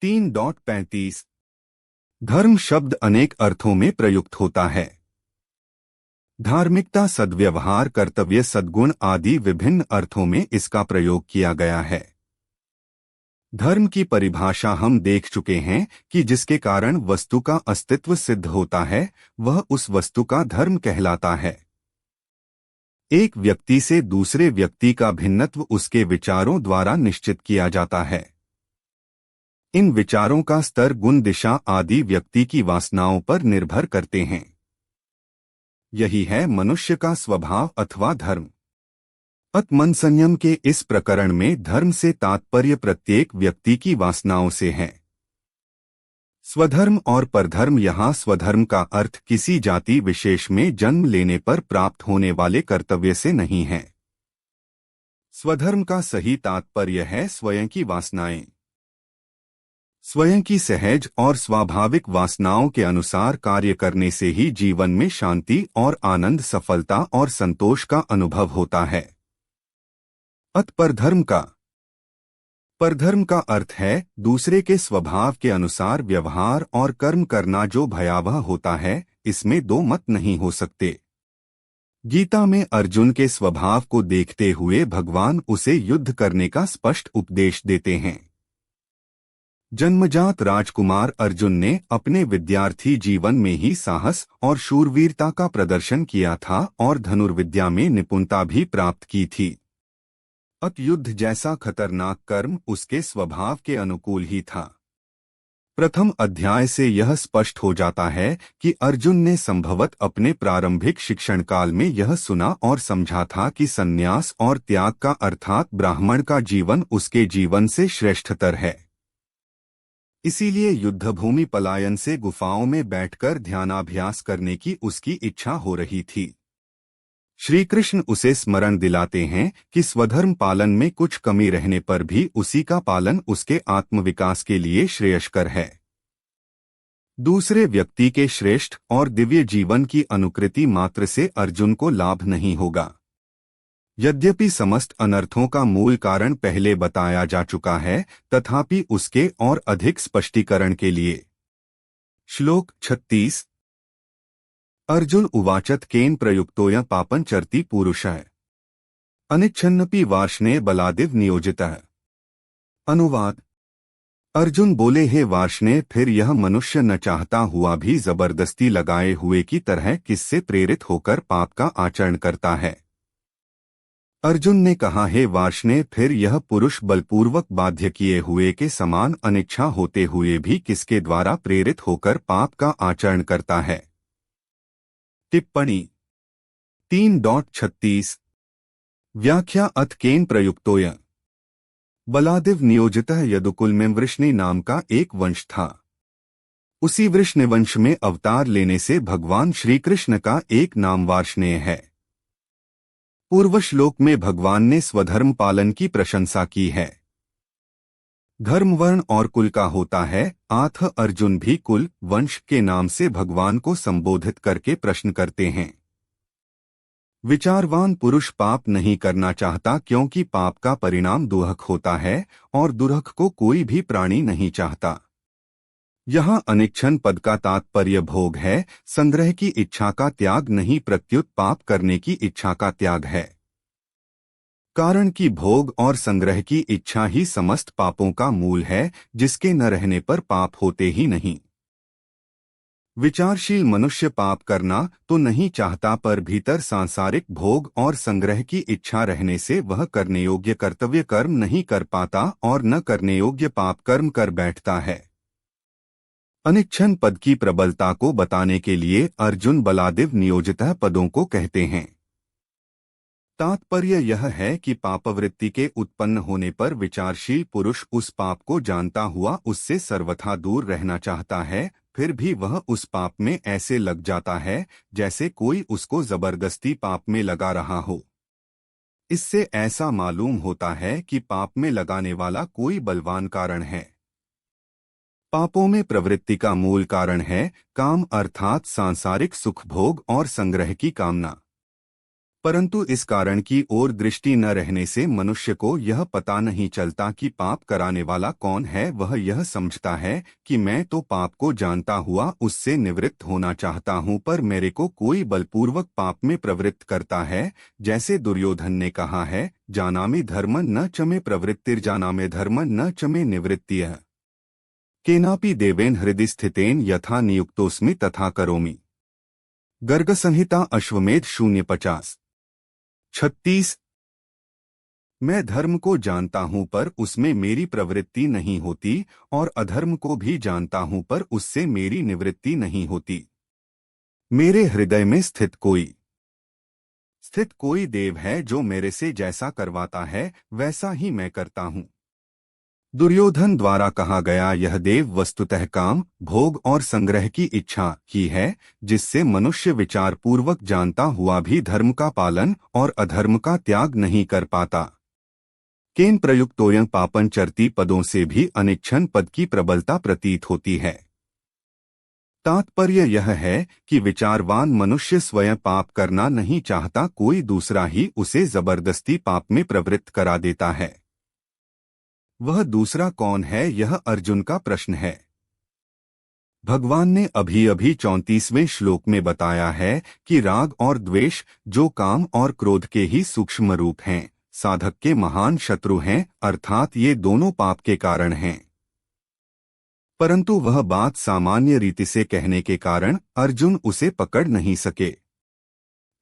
3.35 धर्म शब्द अनेक अर्थों में प्रयुक्त होता है। धार्मिकता, सद्व्यवहार, कर्तव्य, सद्गुण आदि विभिन्न अर्थों में इसका प्रयोग किया गया है। धर्म की परिभाषा हम देख चुके हैं कि जिसके कारण वस्तु का अस्तित्व सिद्ध होता है, वह उस वस्तु का धर्म कहलाता है। एक व्यक्ति से दूसरे व्यक्ति का भिन्नत्व उसके विचारों द्वारा निश्चित किया जाता है। इन विचारों का स्तर, गुण, दिशा आदि व्यक्ति की वासनाओं पर निर्भर करते हैं। यही है मनुष्य का स्वभाव अथवा धर्म। मन संयम के इस प्रकरण में धर्म से तात्पर्य प्रत्येक व्यक्ति की वासनाओं से है। स्वधर्म और परधर्म, यहाँ स्वधर्म का अर्थ किसी जाति विशेष में जन्म लेने पर प्राप्त होने वाले कर्तव्य से नहीं है। स्वधर्म का सही तात्पर्य है स्वयं की वासनाएं। स्वयं की सहज और स्वाभाविक वासनाओं के अनुसार कार्य करने से ही जीवन में शांति और आनंद, सफलता और संतोष का अनुभव होता है। परधर्म का अर्थ है दूसरे के स्वभाव के अनुसार व्यवहार और कर्म करना, जो भयावह होता है। इसमें दो मत नहीं हो सकते। गीता में अर्जुन के स्वभाव को देखते हुए भगवान उसे युद्ध करने का स्पष्ट उपदेश देते हैं। जन्मजात राजकुमार अर्जुन ने अपने विद्यार्थी जीवन में ही साहस और शूरवीरता का प्रदर्शन किया था और धनुर्विद्या में निपुणता भी प्राप्त की थी। युद्ध जैसा खतरनाक कर्म उसके स्वभाव के अनुकूल ही था। प्रथम अध्याय से यह स्पष्ट हो जाता है कि अर्जुन ने संभवत अपने प्रारंभिक शिक्षण काल में यह सुना और समझा था कि संन्यास और त्याग का अर्थात ब्राह्मण का जीवन उसके जीवन से श्रेष्ठतर है। इसीलिए युद्धभूमि पलायन से गुफाओं में बैठकर ध्यानाभ्यास करने की उसकी इच्छा हो रही थी। श्री कृष्ण उसे स्मरण दिलाते हैं कि स्वधर्म पालन में कुछ कमी रहने पर भी उसी का पालन उसके आत्मविकास के लिए श्रेयस्कर है। दूसरे व्यक्ति के श्रेष्ठ और दिव्य जीवन की अनुकृति मात्र से अर्जुन को लाभ नहीं होगा। यद्यपि समस्त अनर्थों का मूल कारण पहले बताया जा चुका है, तथापि उसके और अधिक स्पष्टीकरण के लिए श्लोक 36 अर्जुन उवाचत केन प्रयुक्तोऽयं पापं चरति पुरुषः अनिच्छन्नपि वार्ष्णेय बलादिव नियोजितः। अनुवाद अर्जुन बोले, हे वार्ष्णेय, फिर यह मनुष्य न चाहता हुआ भी जबरदस्ती लगाए हुए की तरह किससे प्रेरित होकर पाप का आचरण करता है। अर्जुन ने कहा, हे वार्ष्णेय, फिर यह पुरुष बलपूर्वक बाध्य किए हुए के समान अनिच्छा होते हुए भी किसके द्वारा प्रेरित होकर पाप का आचरण करता है। टिप्पणी 3.36 व्याख्या अथ केन प्रयुक्तोऽयं बलादिव नियोजितः यदुकुल में वृष्णि नाम का एक वंश था। उसी वृष्णि वंश में अवतार लेने से भगवान श्री कृष्ण का एक नाम वार्ष्णेय है। पूर्व श्लोक में भगवान ने स्वधर्म पालन की प्रशंसा की है। धर्म वर्ण और कुल का होता है, आथ अर्जुन भी कुल वंश के नाम से भगवान को संबोधित करके प्रश्न करते हैं। विचारवान पुरुष पाप नहीं करना चाहता, क्योंकि पाप का परिणाम दुहक होता है और दुरख को कोई भी प्राणी नहीं चाहता। यहाँ अनिच्छन पद का तात्पर्य भोग है, संग्रह की इच्छा का त्याग नहीं, प्रत्युत पाप करने की इच्छा का त्याग है। कारण कि भोग और संग्रह की इच्छा ही समस्त पापों का मूल है, जिसके न रहने पर पाप होते ही नहीं। विचारशील मनुष्य पाप करना तो नहीं चाहता, पर भीतर सांसारिक भोग और संग्रह की इच्छा रहने से वह करने योग्य कर्तव्य कर्म नहीं कर पाता और न करने योग्य पाप कर्म कर बैठता है। अनिच्छन पद की प्रबलता को बताने के लिए अर्जुन बलादिव नियोजितः पदों को कहते हैं। तात्पर्य यह है कि पापवृत्ति के उत्पन्न होने पर विचारशील पुरुष उस पाप को जानता हुआ उससे सर्वथा दूर रहना चाहता है, फिर भी वह उस पाप में ऐसे लग जाता है जैसे कोई उसको जबरदस्ती पाप में लगा रहा हो। इससे ऐसा मालूम होता है कि पाप में लगाने वाला कोई बलवान कारण है। पापों में प्रवृत्ति का मूल कारण है काम, अर्थात सांसारिक सुख भोग और संग्रह की कामना। परंतु इस कारण की ओर दृष्टि न रहने से मनुष्य को यह पता नहीं चलता कि पाप कराने वाला कौन है। वह यह समझता है कि मैं तो पाप को जानता हुआ उससे निवृत्त होना चाहता हूँ, पर मेरे को कोई बलपूर्वक पाप में प्रवृत्त करता है। जैसे दुर्योधन ने कहा है, जानामि धर्म न चमे प्रवृत्तिर्जानामि धर्म न चमे निवृत्तियः केनापि देवेन हृदि स्थितेन यथा नियुक्तोस्मि तथा करोमि। गर्ग संहिता अश्वमेध 0:50-36। मैं धर्म को जानता हूं पर उसमें मेरी प्रवृत्ति नहीं होती, और अधर्म को भी जानता हूं पर उससे मेरी निवृत्ति नहीं होती। मेरे हृदय में स्थित कोई देव है जो मेरे से जैसा करवाता है वैसा ही मैं करता हूं। दुर्योधन द्वारा कहा गया यह देव वस्तुतः काम, भोग और संग्रह की इच्छा ही है, जिससे मनुष्य विचार पूर्वक जानता हुआ भी धर्म का पालन और अधर्म का त्याग नहीं कर पाता। केन प्रयुक्तोयं पापं चरति पदों से भी अनिच्छन पद की प्रबलता प्रतीत होती है। तात्पर्य यह है कि विचारवान मनुष्य स्वयं पाप करना नहीं चाहता, कोई दूसरा ही उसे जबरदस्ती पाप में प्रवृत्त करा देता है। वह दूसरा कौन है, यह अर्जुन का प्रश्न है। भगवान ने अभी अभी 34वें श्लोक में बताया है कि राग और द्वेष, जो काम और क्रोध के ही सूक्ष्म रूप हैं, साधक के महान शत्रु हैं, अर्थात ये दोनों पाप के कारण हैं। परंतु वह बात सामान्य रीति से कहने के कारण अर्जुन उसे पकड़ नहीं सके।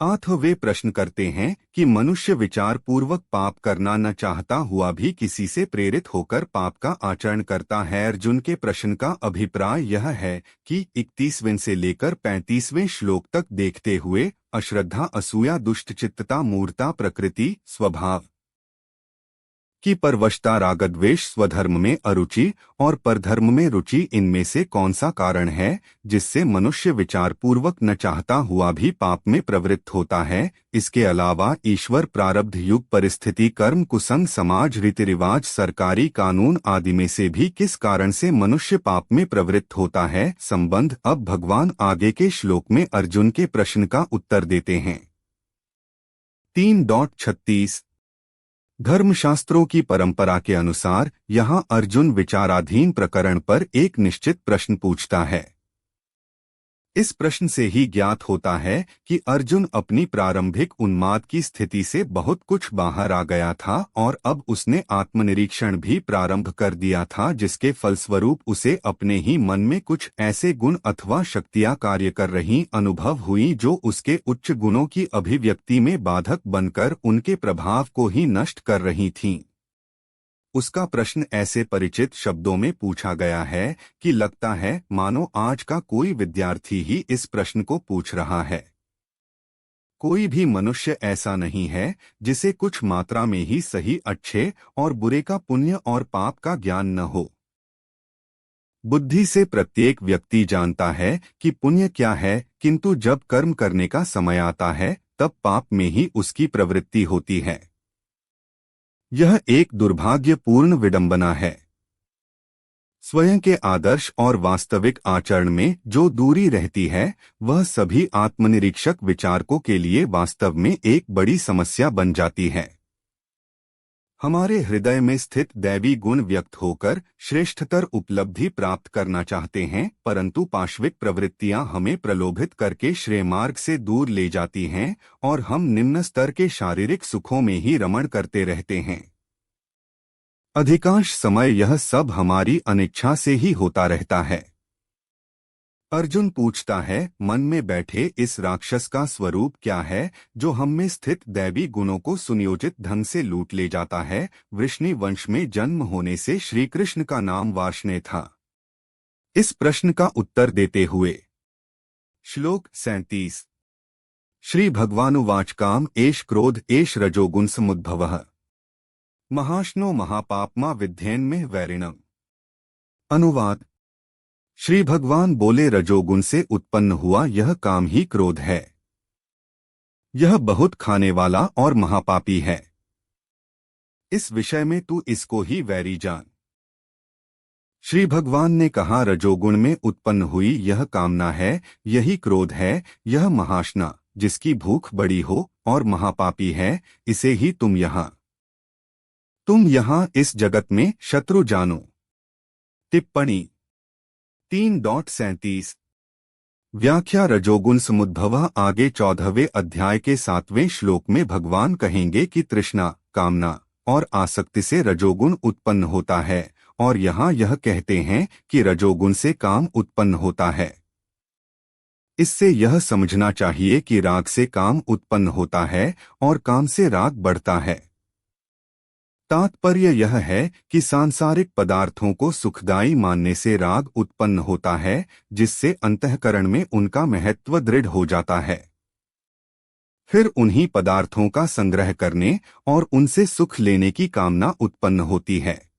अतः वे प्रश्न करते हैं कि मनुष्य विचार पूर्वक पाप करना न चाहता हुआ भी किसी से प्रेरित होकर पाप का आचरण करता है। अर्जुन के प्रश्न का अभिप्राय यह है कि 31वें से लेकर 35वें श्लोक तक देखते हुए अश्रद्धा, असूया, दुष्टचित्तता, मूर्ता, प्रकृति, स्वभाव की परवशता, रागद्वेष, स्वधर्म में अरुचि और परधर्म में रुचि, इनमें से कौन सा कारण है जिससे मनुष्य विचार पूर्वक न चाहता हुआ भी पाप में प्रवृत्त होता है। इसके अलावा ईश्वर, प्रारब्ध, युग, परिस्थिति, कर्म, कुसंग, समाज, रीति रिवाज, सरकारी कानून आदि में से भी किस कारण से मनुष्य पाप में प्रवृत्त होता है, संबंध अब भगवान आगे के श्लोक में अर्जुन के प्रश्न का उत्तर देते हैं। 3:36 धर्मशास्त्रों की परंपरा के अनुसार यहाँ अर्जुन विचाराधीन प्रकरण पर एक निश्चित प्रश्न पूछता है। इस प्रश्न से ही ज्ञात होता है कि अर्जुन अपनी प्रारंभिक उन्माद की स्थिति से बहुत कुछ बाहर आ गया था और अब उसने आत्मनिरीक्षण भी प्रारंभ कर दिया था, जिसके फलस्वरूप उसे अपने ही मन में कुछ ऐसे गुण अथवा शक्तियां कार्य कर रही अनुभव हुई जो उसके उच्च गुणों की अभिव्यक्ति में बाधक बनकर उनके प्रभाव को ही नष्ट कर रही थीं। उसका प्रश्न ऐसे परिचित शब्दों में पूछा गया है कि लगता है मानो आज का कोई विद्यार्थी ही इस प्रश्न को पूछ रहा है। कोई भी मनुष्य ऐसा नहीं है जिसे कुछ मात्रा में ही सही, अच्छे और बुरे का, पुण्य और पाप का ज्ञान न हो। बुद्धि से प्रत्येक व्यक्ति जानता है कि पुण्य क्या है, किंतु जब कर्म करने का समय आता है तब पाप में ही उसकी प्रवृत्ति होती है। यह एक दुर्भाग्यपूर्ण विडंबना है। स्वयं के आदर्श और वास्तविक आचरण में जो दूरी रहती है वह सभी आत्मनिरीक्षक विचारकों के लिए वास्तव में एक बड़ी समस्या बन जाती है। हमारे हृदय में स्थित दैवी गुण व्यक्त होकर श्रेष्ठतर उपलब्धि प्राप्त करना चाहते हैं, परंतु पाश्विक प्रवृत्तियां हमें प्रलोभित करके श्रेय मार्ग से दूर ले जाती हैं और हम निम्न स्तर के शारीरिक सुखों में ही रमण करते रहते हैं। अधिकांश समय यह सब हमारी अनिच्छा से ही होता रहता है। अर्जुन पूछता है, मन में बैठे इस राक्षस का स्वरूप क्या है जो हम में स्थित दैवी गुणों को सुनियोजित ढंग से लूट ले जाता है? वृष्णि वंश में जन्म होने से श्री कृष्ण का नाम वार्ष्णेय था। इस प्रश्न का उत्तर देते हुए श्लोक 37 श्री भगवानुवाच काम एष क्रोध एष रजोगुण समुद्भवः महाश्नो महापापमा विध्येन में वैरिणम। अनुवाद। श्री भगवान बोले, रजोगुण से उत्पन्न हुआ यह काम ही क्रोध है। यह बहुत खाने वाला और महापापी है। इस विषय में तू इसको ही वैरी जान। श्री भगवान ने कहा, रजोगुण में उत्पन्न हुई यह कामना है, यही क्रोध है। यह महाशना, जिसकी भूख बड़ी हो और महापापी है, इसे ही तुम यहाँ इस जगत में शत्रु जानो। टिप्पणी 3.37 व्याख्या रजोगुण समुद्भव। आगे 14वें अध्याय के 7वें श्लोक में भगवान कहेंगे कि तृष्णा, कामना और आसक्ति से रजोगुण उत्पन्न होता है, और यहाँ यह कहते हैं कि रजोगुण से काम उत्पन्न होता है। इससे यह समझना चाहिए कि राग से काम उत्पन्न होता है और काम से राग बढ़ता है। तात्पर्य यह है कि सांसारिक पदार्थों को सुखदायी मानने से राग उत्पन्न होता है, जिससे अंतःकरण में उनका महत्व दृढ़ हो जाता है। फिर उन्हीं पदार्थों का संग्रह करने और उनसे सुख लेने की कामना उत्पन्न होती है।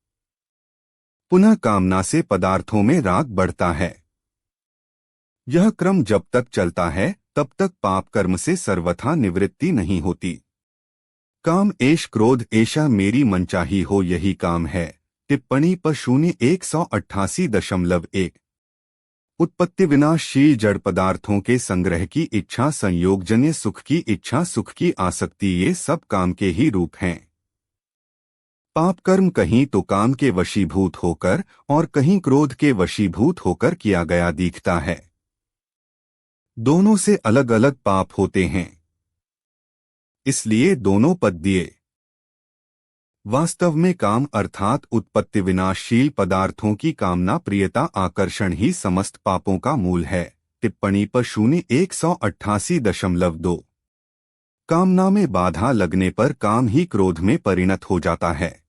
पुनः कामना से पदार्थों में राग बढ़ता है। यह क्रम जब तक चलता है तब तक पाप कर्म से सर्वथा निवृत्ति नहीं होती। काम एष क्रोध ऐशा मेरी मनचाही हो, यही काम है। टिप्पणी पर 188.1 उत्पत्ति विनाशशील जड़ पदार्थों के संग्रह की इच्छा, संयोगजन्य सुख की इच्छा, सुख की आसक्ति, ये सब काम के ही रूप हैं। पाप कर्म कहीं तो काम के वशीभूत होकर और कहीं क्रोध के वशीभूत होकर किया गया दिखता है। दोनों से अलग अलग पाप होते हैं, इसलिए दोनों पद दिए। वास्तव में काम अर्थात उत्पत्ति विनाशशील पदार्थों की कामना, प्रियता, आकर्षण ही समस्त पापों का मूल है। टिप्पणी पर 188.2 कामना में बाधा लगने पर काम ही क्रोध में परिणत हो जाता है।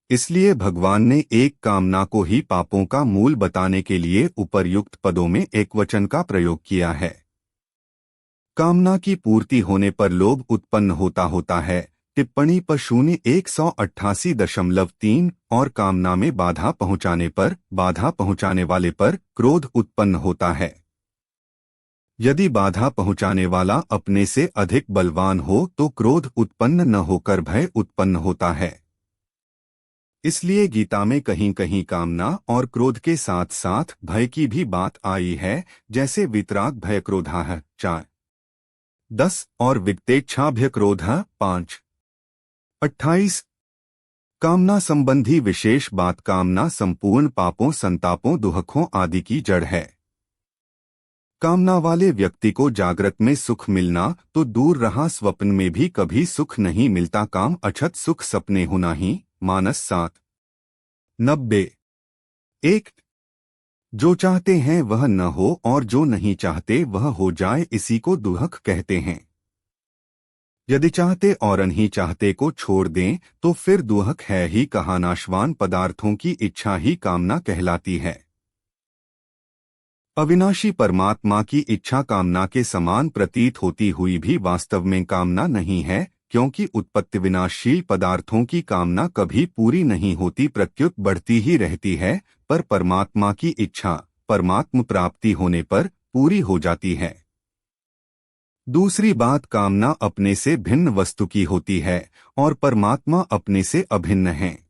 इसलिए भगवान ने एक कामना को ही पापों का मूल बताने के लिए उपर्युक्त पदों में एकवचन का प्रयोग किया है। कामना की पूर्ति होने पर लोभ उत्पन्न होता है। टिप्पणी पर 188.3 और कामना में बाधा पहुंचाने वाले पर क्रोध उत्पन्न होता है। यदि बाधा पहुंचाने वाला अपने से अधिक बलवान हो तो क्रोध उत्पन्न न होकर भय उत्पन्न होता है। इसलिए गीता में कहीं कहीं कामना और क्रोध के साथ साथ भय की भी बात आई है, जैसे वितराग भय क्रोधाः 4:10 और वित्तेच्छाभ्य क्रोधः 5:28। कामना संबंधी विशेष बात। कामना संपूर्ण पापों, संतापों, दुखों आदि की जड़ है। कामना वाले व्यक्ति को जागृत में सुख मिलना तो दूर रहा, स्वप्न में भी कभी सुख नहीं मिलता। काम अछत सुख सपने होना ही। मानस 7:90। जो चाहते हैं वह न हो और जो नहीं चाहते वह हो जाए, इसी को दुहक कहते हैं। यदि चाहते और नहीं चाहते को छोड़ दें तो फिर दुहक है ही। कहा, नाशवान पदार्थों की इच्छा ही कामना कहलाती है। अविनाशी परमात्मा की इच्छा कामना के समान प्रतीत होती हुई भी वास्तव में कामना नहीं है, क्योंकि उत्पत्ति विनाशशील पदार्थों की कामना कभी पूरी नहीं होती, प्रत्युत बढ़ती ही रहती है। पर परमात्मा की इच्छा परमात्म प्राप्ति होने पर पूरी हो जाती है। दूसरी बात, कामना अपने से भिन्न वस्तु की होती है और परमात्मा अपने से अभिन्न है।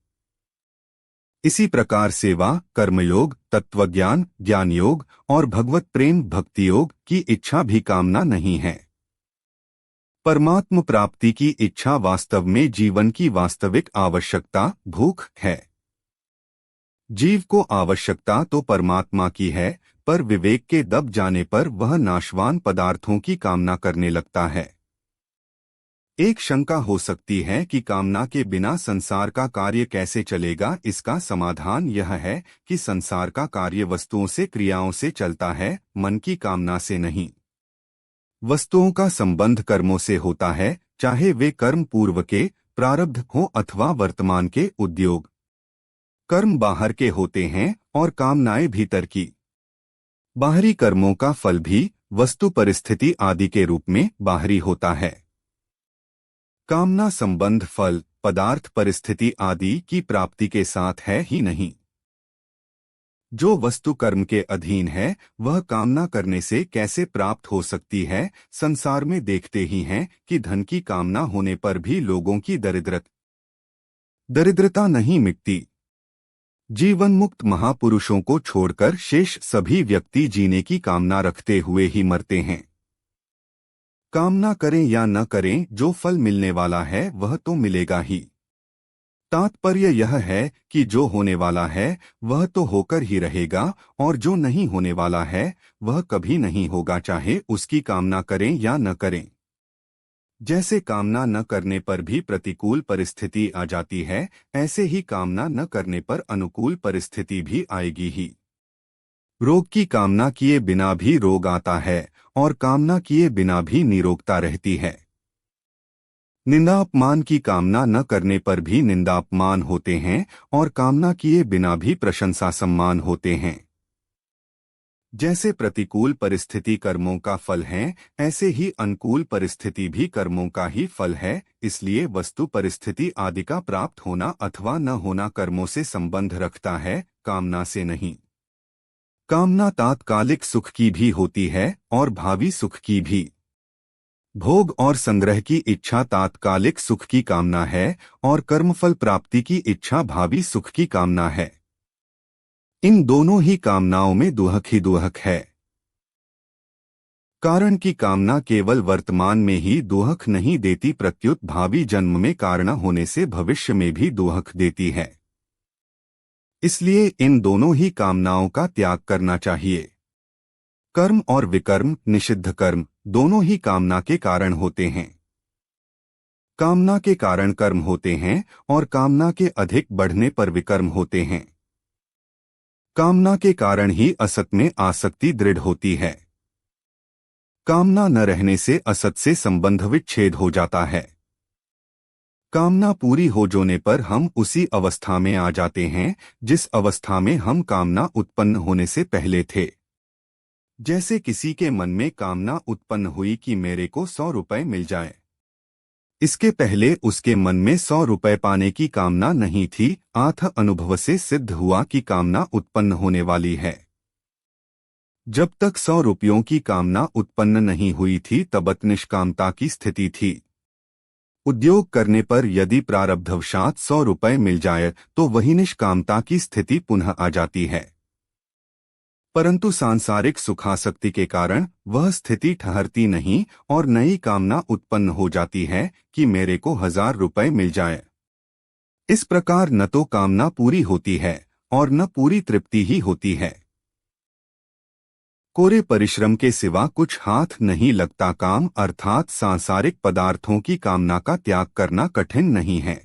इसी प्रकार सेवा, कर्मयोग, तत्वज्ञान, ज्ञान योग और भगवत प्रेम भक्ति योग की इच्छा भी कामना नहीं है। परमात्म प्राप्ति की इच्छा वास्तव में जीवन की वास्तविक आवश्यकता भूख है। जीव को आवश्यकता तो परमात्मा की है, पर विवेक के दब जाने पर वह नाशवान पदार्थों की कामना करने लगता है। एक शंका हो सकती है कि कामना के बिना संसार का कार्य कैसे चलेगा। इसका समाधान यह है कि संसार का कार्य वस्तुओं से क्रियाओं से चलता है, मन की कामना से नहीं। वस्तुओं का संबंध कर्मों से होता है, चाहे वे कर्म पूर्व के प्रारब्ध हो अथवा वर्तमान के उद्योग। कर्म बाहर के होते हैं और कामनाएं भीतर की। बाहरी कर्मों का फल भी वस्तु परिस्थिति आदि के रूप में बाहरी होता है। कामना संबंध फल पदार्थ परिस्थिति आदि की प्राप्ति के साथ है ही नहीं। जो वस्तु कर्म के अधीन है वह कामना करने से कैसे प्राप्त हो सकती है। संसार में देखते ही हैं कि धन की कामना होने पर भी लोगों की दरिद्रता नहीं मिटती। जीवन मुक्त महापुरुषों को छोड़कर शेष सभी व्यक्ति जीने की कामना रखते हुए ही मरते हैं। कामना करें या न करें, जो फल मिलने वाला है वह तो मिलेगा ही। तात्पर्य यह है कि जो होने वाला है वह तो होकर ही रहेगा, और जो नहीं होने वाला है वह कभी नहीं होगा, चाहे उसकी कामना करें या न करें। जैसे कामना न करने पर भी प्रतिकूल परिस्थिति आ जाती है, ऐसे ही कामना न करने पर अनुकूल परिस्थिति भी आएगी ही। रोग की कामना किए बिना भी रोग आता है और कामना किए बिना भी निरोगता रहती है। निंदा अपमान की कामना न करने पर भी निंदा अपमान होते हैं और कामना किए बिना भी प्रशंसा सम्मान होते हैं। जैसे प्रतिकूल परिस्थिति कर्मों का फल है, ऐसे ही अनुकूल परिस्थिति भी कर्मों का ही फल है। इसलिए वस्तु परिस्थिति आदि का प्राप्त होना अथवा न होना कर्मों से संबंध रखता है, कामना से नहीं। कामना तात्कालिक सुख की भी होती है और भावी सुख की भी। भोग और संग्रह की इच्छा तात्कालिक सुख की कामना है और कर्मफल प्राप्ति की इच्छा भावी सुख की कामना है। इन दोनों ही कामनाओं में दुहक ही दुहक है। कारण की कामना केवल वर्तमान में ही दुहक नहीं देती, प्रत्युत भावी जन्म में कारण होने से भविष्य में भी दुहक देती है। इसलिए इन दोनों ही कामनाओं का त्याग करना चाहिए। कर्म और विकर्म निषिद्ध कर्म दोनों ही कामना के कारण होते हैं। कामना के कारण कर्म होते हैं और कामना के अधिक बढ़ने पर विकर्म होते हैं। कामना के कारण ही असत में आसक्ति दृढ़ होती है। कामना न रहने से असत से संबंध विच्छेद हो जाता है। कामना पूरी हो जाने पर हम उसी अवस्था में आ जाते हैं जिस अवस्था में हम कामना उत्पन्न होने से पहले थे। जैसे किसी के मन में कामना उत्पन्न हुई कि मेरे को 100 रुपए मिल जाए। इसके पहले उसके मन में 100 रुपए पाने की कामना नहीं थी, आत्म अनुभव से सिद्ध हुआ कि कामना उत्पन्न होने वाली है। जब तक 100 रुपयों की कामना उत्पन्न नहीं हुई थी तब निष्कामता की स्थिति थी। उद्योग करने पर यदि प्रारब्धवशात 100 रुपए मिल जाए तो वही निष्कामता की स्थिति पुनः आ जाती है। परंतु सांसारिक सुखासक्ति के कारण वह स्थिति ठहरती नहीं और नई कामना उत्पन्न हो जाती है कि मेरे को 1000 रुपए मिल जाए। इस प्रकार न तो कामना पूरी होती है और न पूरी तृप्ति ही होती है। कोरे परिश्रम के सिवा कुछ हाथ नहीं लगता। काम अर्थात सांसारिक पदार्थों की कामना का त्याग करना कठिन नहीं है।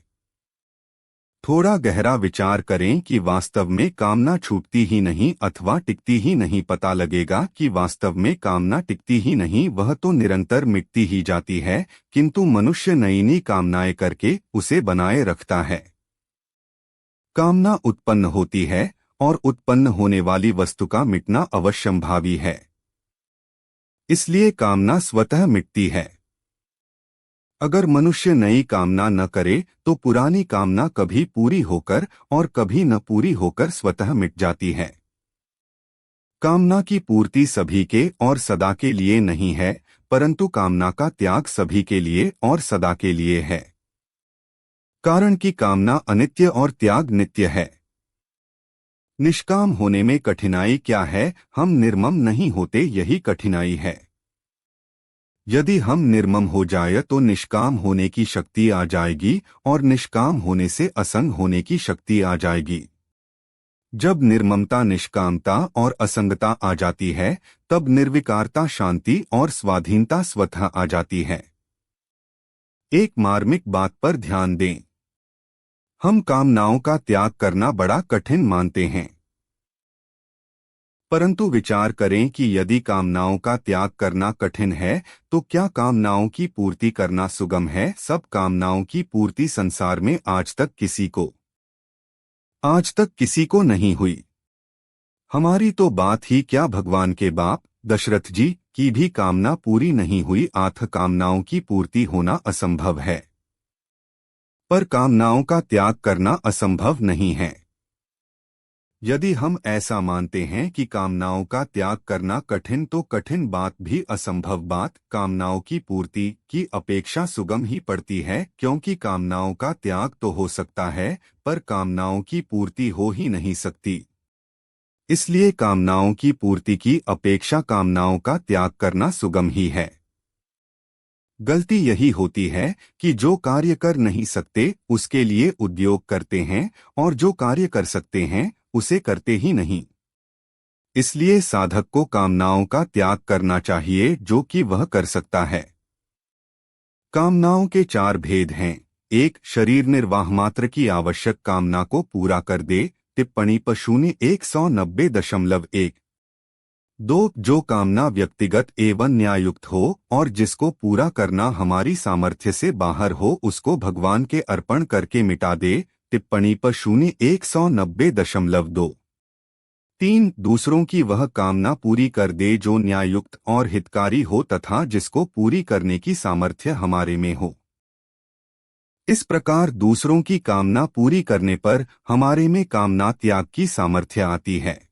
थोड़ा गहरा विचार करें कि वास्तव में कामना छूटती ही नहीं अथवा टिकती ही नहीं। पता लगेगा कि वास्तव में कामना टिकती ही नहीं, वह तो निरंतर मिटती ही जाती है, किंतु मनुष्य नई नई कामनाएं करके उसे बनाए रखता है। कामना उत्पन्न होती है और उत्पन्न होने वाली वस्तु का मिटना अवश्यंभावी है। इसलिए कामना स्वतः मिटती है। अगर मनुष्य नई कामना न करे तो पुरानी कामना कभी पूरी होकर और कभी न पूरी होकर स्वतः मिट जाती है। कामना की पूर्ति सभी के और सदा के लिए नहीं है, परंतु कामना का त्याग सभी के लिए और सदा के लिए है। कारण की कामना अनित्य और त्याग नित्य है। निष्काम होने में कठिनाई क्या है? हम निर्मम नहीं होते, यही कठिनाई है। यदि हम निर्मम हो जाए तो निष्काम होने की शक्ति आ जाएगी और निष्काम होने से असंग होने की शक्ति आ जाएगी। जब निर्ममता, निष्कामता और असंगता आ जाती है, तब निर्विकारता, शांति और स्वाधीनता स्वतः आ जाती है। एक मार्मिक बात पर ध्यान दें। हम कामनाओं का त्याग करना बड़ा कठिन मानते हैं, परंतु विचार करें कि यदि कामनाओं का त्याग करना कठिन है, तो क्या कामनाओं की पूर्ति करना सुगम है? सब कामनाओं की पूर्ति संसार में आज तक किसी को नहीं हुई। हमारी तो बात ही क्या, भगवान के बाप दशरथ जी की भी कामना पूरी नहीं हुई। आठ कामनाओं की पूर्ति होना असंभव है, पर कामनाओं का त्याग करना असंभव नहीं है। यदि हम ऐसा मानते हैं कि कामनाओं का त्याग करना कठिन, तो कठिन बात भी असंभव बात कामनाओं की पूर्ति की अपेक्षा सुगम ही पड़ती है, क्योंकि कामनाओं का त्याग तो हो सकता है, पर कामनाओं की पूर्ति हो ही नहीं सकती। इसलिए कामनाओं की पूर्ति की अपेक्षा कामनाओं का त्याग करना सुगम ही है। गलती यही होती है कि जो कार्य कर नहीं सकते उसके लिए उद्योग करते हैं, और जो कार्य कर सकते हैं उसे करते ही नहीं। इसलिए साधक को कामनाओं का त्याग करना चाहिए जो कि वह कर सकता है। कामनाओं के चार भेद हैं। एक, शरीर निर्वाह मात्र की आवश्यक कामना को पूरा कर दे। टिप्पणी प 190.1। 2, जो कामना व्यक्तिगत एवं न्यायुक्त हो और जिसको पूरा करना हमारी सामर्थ्य से बाहर हो, उसको भगवान के अर्पण करके मिटा दे। टिप्पणी प 190.2। 3, दूसरों की वह कामना पूरी कर दे जो न्यायुक्त और हितकारी हो तथा जिसको पूरी करने की सामर्थ्य हमारे में हो। इस प्रकार दूसरों की कामना पूरी करने पर हमारे में कामना त्याग की सामर्थ्य आती है।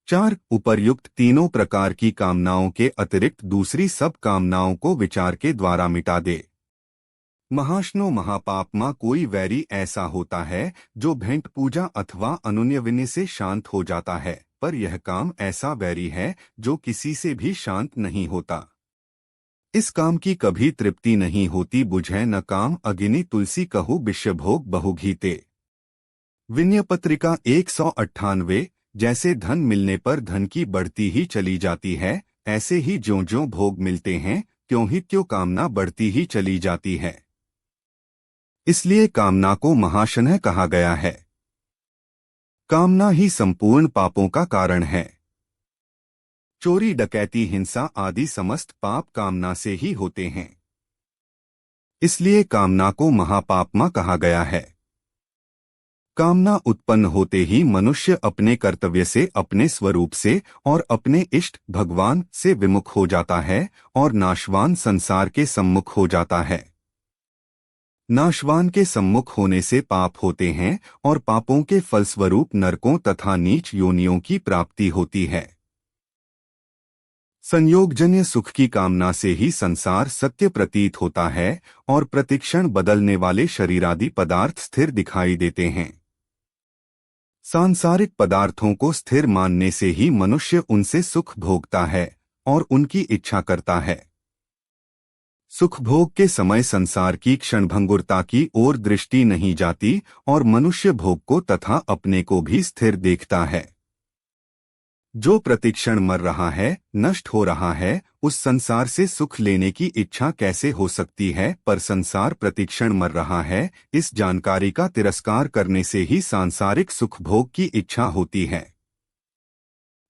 4, उपर्युक्त तीनों प्रकार की कामनाओं के अतिरिक्त दूसरी सब कामनाओं को विचार के द्वारा मिटा दे। महाशनो महापापमा, कोई वैरी ऐसा होता है जो भेंट पूजा अथवा अनुन्य विनय से शांत हो जाता है, पर यह काम ऐसा वैरी है जो किसी से भी शांत नहीं होता। इस काम की कभी तृप्ति नहीं होती। बुझे न काम अगिनी, तुलसी कहू विश्वभोग बहुघीते। विनय पत्रिका 198। जैसे धन मिलने पर धन की बढ़ती ही चली जाती है, ऐसे ही ज्यों ज्यों भोग मिलते हैं त्यों ही त्यों कामना बढ़ती ही चली जाती है। इसलिए कामना को महाशनः कहा गया है। कामना ही संपूर्ण पापों का कारण है। चोरी, डकैती, हिंसा आदि समस्त पाप कामना से ही होते हैं। इसलिए कामना को महापापमा कहा गया है। कामना उत्पन्न होते ही मनुष्य अपने कर्तव्य से, अपने स्वरूप से और अपने इष्ट भगवान से विमुख हो जाता है और नाशवान संसार के सम्मुख हो जाता है। नाशवान के सम्मुख होने से पाप होते हैं और पापों के फलस्वरूप नरकों तथा नीच योनियों की प्राप्ति होती है। संयोगजन्य सुख की कामना से ही संसार सत्य प्रतीत होता है और प्रतिक्षण बदलने वाले शरीरादि पदार्थ स्थिर दिखाई देते हैं। सांसारिक पदार्थों को स्थिर मानने से ही मनुष्य उनसे सुख भोगता है और उनकी इच्छा करता है। सुख भोग के समय संसार की क्षणभंगुरता की ओर दृष्टि नहीं जाती और मनुष्य भोग को तथा अपने को भी स्थिर देखता है। जो प्रतिक्षण मर रहा है, नष्ट हो रहा है, उस संसार से सुख लेने की इच्छा कैसे हो सकती है? पर संसार प्रतिक्षण मर रहा है, इस जानकारी का तिरस्कार करने से ही सांसारिक सुख भोग की इच्छा होती है।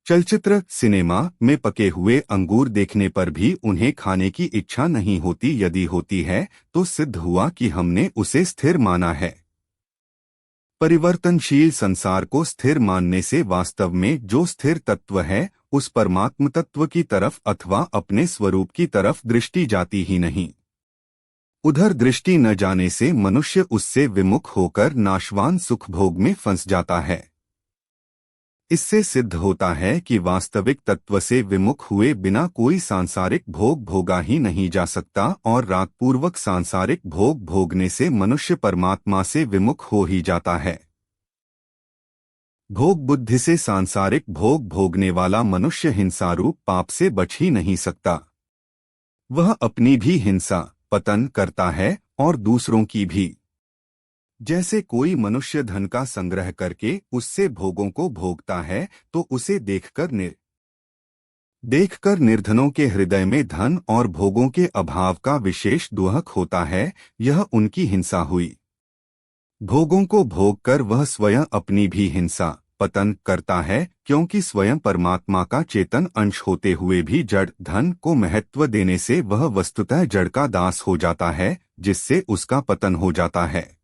चलचित्र, सिनेमा में पके हुए अंगूर देखने पर भी उन्हें खाने की इच्छा नहीं होती। यदि होती है तो सिद्ध हुआ कि हमने उसे स्थिर माना है। परिवर्तनशील संसार को स्थिर मानने से वास्तव में जो स्थिर तत्व है उस परमात्म तत्व की तरफ अथवा अपने स्वरूप की तरफ दृष्टि जाती ही नहीं। उधर दृष्टि न जाने से मनुष्य उससे विमुख होकर नाशवान सुख भोग में फंस जाता है। इससे सिद्ध होता है कि वास्तविक तत्व से विमुख हुए बिना कोई सांसारिक भोग भोगा ही नहीं जा सकता और रागपूर्वक सांसारिक भोग भोगने से मनुष्य परमात्मा से विमुख हो ही जाता है। भोग बुद्धि से सांसारिक भोग भोगने वाला मनुष्य हिंसारूप पाप से बच ही नहीं सकता। वह अपनी भी हिंसा पतन करता है और दूसरों की भी। जैसे कोई मनुष्य धन का संग्रह करके उससे भोगों को भोगता है तो उसे देखकर निर्धनों के हृदय में धन और भोगों के अभाव का विशेष दुहक होता है। यह उनकी हिंसा हुई। भोगों को भोग कर वह स्वयं अपनी भी हिंसा पतन करता है, क्योंकि स्वयं परमात्मा का चेतन अंश होते हुए भी जड़ धन को महत्व देने से वह वस्तुतः जड़ का दास हो जाता है, जिससे उसका पतन हो जाता है।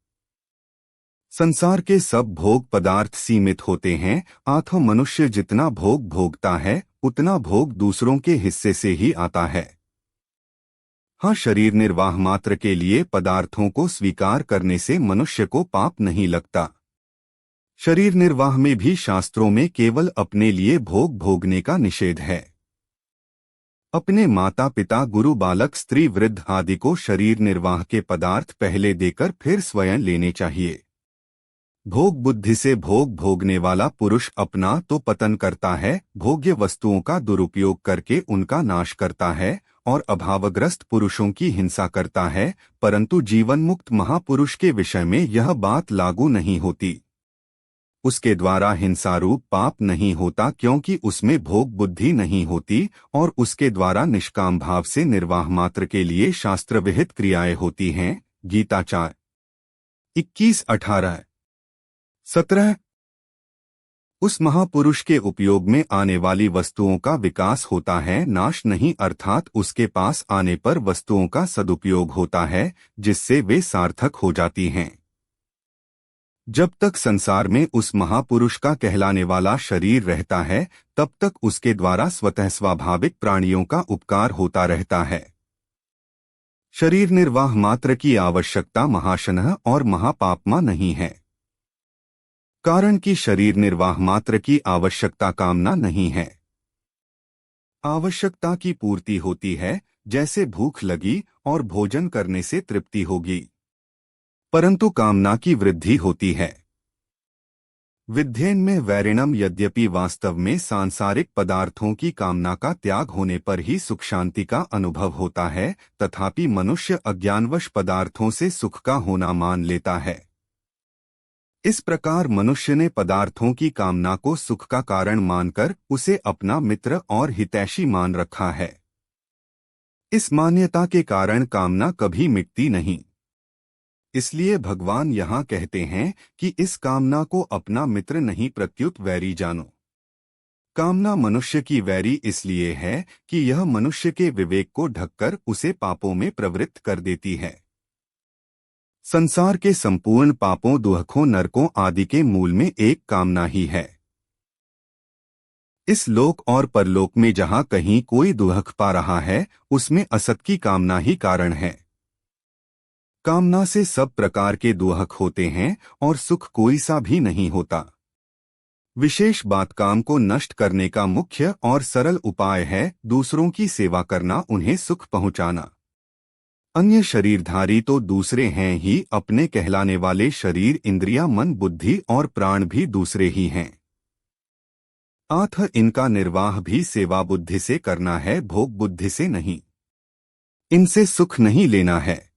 संसार के सब भोग पदार्थ सीमित होते हैं, अतः मनुष्य जितना भोग भोगता है उतना भोग दूसरों के हिस्से से ही आता है। हाँ, शरीर निर्वाह मात्र के लिए पदार्थों को स्वीकार करने से मनुष्य को पाप नहीं लगता। शरीर निर्वाह में भी शास्त्रों में केवल अपने लिए भोग भोगने का निषेध है। अपने माता पिता गुरु बालक स्त्री वृद्ध आदि को शरीर निर्वाह के पदार्थ पहले देकर फिर स्वयं लेने चाहिए। भोग बुद्धि से भोग भोगने वाला पुरुष अपना तो पतन करता है, भोग्य वस्तुओं का दुरुपयोग करके उनका नाश करता है और अभावग्रस्त पुरुषों की हिंसा करता है, परंतु जीवन मुक्त महापुरुष के विषय में यह बात लागू नहीं होती। उसके द्वारा हिंसा रूप पाप नहीं होता, क्योंकि उसमें भोग बुद्धि नहीं होती और उसके द्वारा निष्काम भाव से निर्वाह मात्र के लिए शास्त्र विहित क्रियाएं होती हैं। गीता 4:21-18-17। उस महापुरुष के उपयोग में आने वाली वस्तुओं का विकास होता है, नाश नहीं, अर्थात उसके पास आने पर वस्तुओं का सदुपयोग होता है, जिससे वे सार्थक हो जाती हैं। जब तक संसार में उस महापुरुष का कहलाने वाला शरीर रहता है, तब तक उसके द्वारा स्वतः स्वाभाविक प्राणियों का उपकार होता रहता है। शरीर निर्वाह मात्र की आवश्यकता महाशनः और महापापमा नहीं है, कारण कि शरीर निर्वाह मात्र की आवश्यकता कामना नहीं है। आवश्यकता की पूर्ति होती है, जैसे भूख लगी और भोजन करने से तृप्ति होगी, परंतु कामना की वृद्धि होती है। विध्येन में वैरिणम, यद्यपि वास्तव में सांसारिक पदार्थों की कामना का त्याग होने पर ही सुख शांति का अनुभव होता है, तथापि मनुष्य अज्ञानवश पदार्थों से सुख का होना मान लेता है। इस प्रकार मनुष्य ने पदार्थों की कामना को सुख का कारण मानकर उसे अपना मित्र और हितैषी मान रखा है। इस मान्यता के कारण कामना कभी मिटती नहीं। इसलिए भगवान यहाँ कहते हैं कि इस कामना को अपना मित्र नहीं प्रत्युत वैरी जानो। कामना मनुष्य की वैरी इसलिए है कि यह मनुष्य के विवेक को ढककर उसे पापों में प्रवृत्त कर देती है। संसार के संपूर्ण पापों, दुखों, नरकों आदि के मूल में एक कामना ही है। इस लोक और परलोक में जहाँ कहीं कोई दुख पा रहा है, उसमें असत की कामना ही कारण है। कामना से सब प्रकार के दुख होते हैं और सुख कोई सा भी नहीं होता। विशेष बात काम को नष्ट करने का मुख्य और सरल उपाय है दूसरों की सेवा करना, उन्हें सुख पहुंचाना। अन्य शरीरधारी तो दूसरे हैं ही, अपने कहलाने वाले शरीर, इंद्रिया, मन, बुद्धि और प्राण भी दूसरे ही हैं। अतः इनका निर्वाह भी सेवा बुद्धि से करना है, भोग बुद्धि से नहीं। इनसे सुख नहीं लेना है।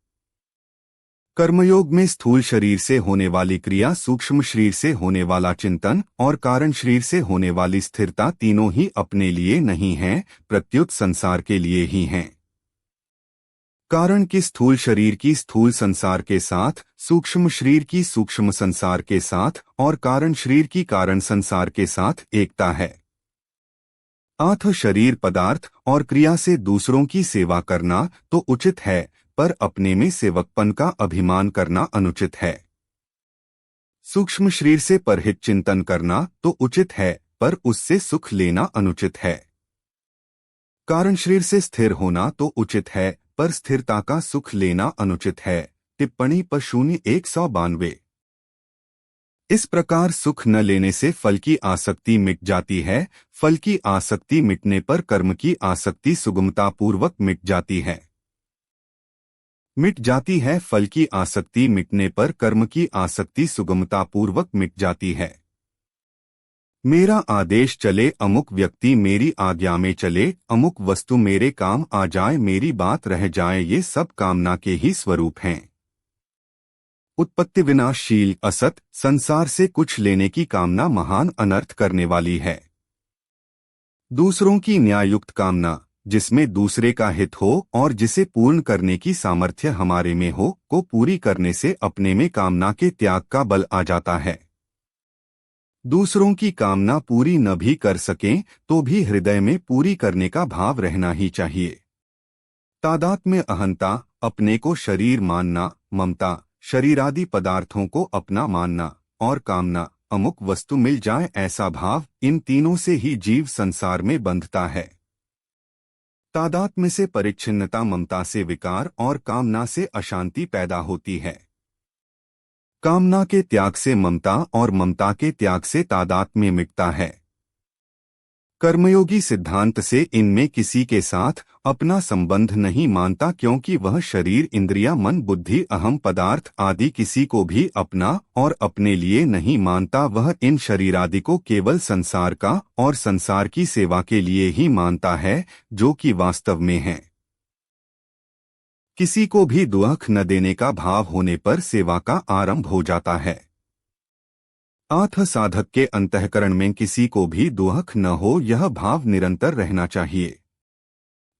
कर्मयोग में स्थूल शरीर से होने वाली क्रिया, सूक्ष्म शरीर से होने वाला चिंतन और कारण शरीर से होने वाली स्थिरता तीनों ही अपने लिए नहीं हैं, प्रत्युत संसार के लिए ही हैं। कारण की स्थूल शरीर की स्थूल संसार के साथ, सूक्ष्म शरीर की सूक्ष्म संसार के साथ और कारण शरीर की कारण संसार के साथ एकता है। अतः शरीर, पदार्थ और क्रिया से दूसरों की सेवा करना तो उचित है, पर अपने में सेवकपन का अभिमान करना अनुचित है। सूक्ष्म शरीर से परहित चिंतन करना तो उचित है, पर उससे सुख लेना अनुचित है। कारण शरीर से स्थिर होना तो उचित है, पर स्थिरता का सुख लेना अनुचित है। टिप्पणी प 192। इस प्रकार सुख न लेने से फल की आसक्ति मिट जाती है। फल की आसक्ति मिटने पर कर्म की आसक्ति सुगमतापूर्वक मिट जाती है। फल की आसक्ति मिटने पर कर्म की आसक्ति सुगमतापूर्वक मिट जाती है। मेरा आदेश चले, अमुक व्यक्ति मेरी आज्ञा में चले, अमुक वस्तु मेरे काम आ जाए, मेरी बात रह जाए, ये सब कामना के ही स्वरूप हैं। उत्पत्ति विनाशशील असत संसार से कुछ लेने की कामना महान अनर्थ करने वाली है। दूसरों की न्याययुक्त कामना, जिसमें दूसरे का हित हो और जिसे पूर्ण करने की सामर्थ्य हमारे में हो, को पूरी करने से अपने में कामना के त्याग का बल आ जाता है। दूसरों की कामना पूरी न भी कर सकें तो भी हृदय में पूरी करने का भाव रहना ही चाहिए। तादात्म्य अहंता, अपने को शरीर मानना, ममता, शरीरादि पदार्थों को अपना मानना, और कामना, अमुक वस्तु मिल जाए ऐसा भाव, इन तीनों से ही जीव संसार में बंधता है। तादात्म्य से परिच्छिन्नता, ममता से विकार और कामना से अशांति पैदा होती है। कामना के त्याग से ममता और ममता के त्याग से तादात्म्य मिटता है। कर्मयोगी सिद्धांत से इनमें किसी के साथ अपना संबंध नहीं मानता, क्योंकि वह शरीर, इंद्रिया, मन, बुद्धि, अहम पदार्थ आदि किसी को भी अपना और अपने लिए नहीं मानता। वह इन शरीरादि को केवल संसार का और संसार की सेवा के लिए ही मानता है, जो कि वास्तव में है। किसी को भी दुख न देने का भाव होने पर सेवा का आरंभ हो जाता है। आत्म साधक के अंतःकरण में किसी को भी दुख न हो, यह भाव निरंतर रहना चाहिए।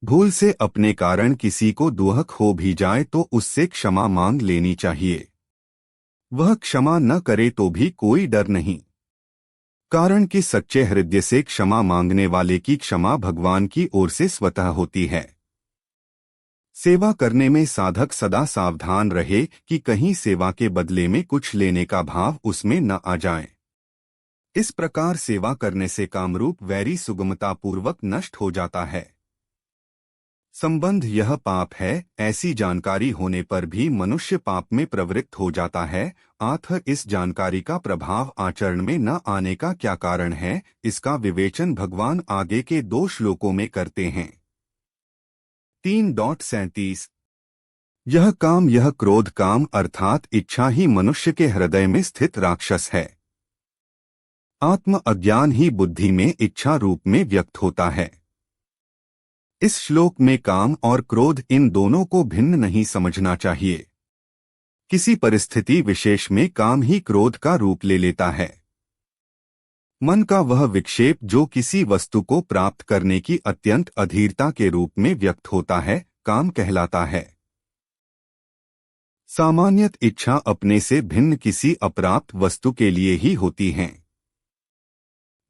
भूल से अपने कारण किसी को दुख हो भी जाए तो उससे क्षमा मांग लेनी चाहिए। वह क्षमा न करे तो भी कोई डर नहीं, कारण कि सच्चे हृदय से क्षमा मांगने वाले की क्षमा भगवान की ओर से स्वतः होती है। सेवा करने में साधक सदा सावधान रहे कि कहीं सेवा के बदले में कुछ लेने का भाव उसमें न आ जाए। इस प्रकार सेवा करने से कामरूप वैरी सुगमतापूर्वक नष्ट हो जाता है। संबंध यह पाप है, ऐसी जानकारी होने पर भी मनुष्य पाप में प्रवृत्त हो जाता है। इस जानकारी का प्रभाव आचरण में न आने का क्या कारण है, इसका विवेचन भगवान आगे के 2 श्लोकों में करते हैं। 3.37 यह काम, यह क्रोध काम अर्थात इच्छा ही मनुष्य के हृदय में स्थित राक्षस है। आत्म अज्ञान ही बुद्धि में इच्छा रूप में व्यक्त होता है। इस श्लोक में काम और क्रोध, इन दोनों को भिन्न नहीं समझना चाहिए। किसी परिस्थिति विशेष में काम ही क्रोध का रूप ले लेता है। मन का वह विक्षेप जो किसी वस्तु को प्राप्त करने की अत्यंत अधीरता के रूप में व्यक्त होता है, काम कहलाता है। सामान्यत इच्छा अपने से भिन्न किसी अप्राप्त वस्तु के लिए ही होती हैं।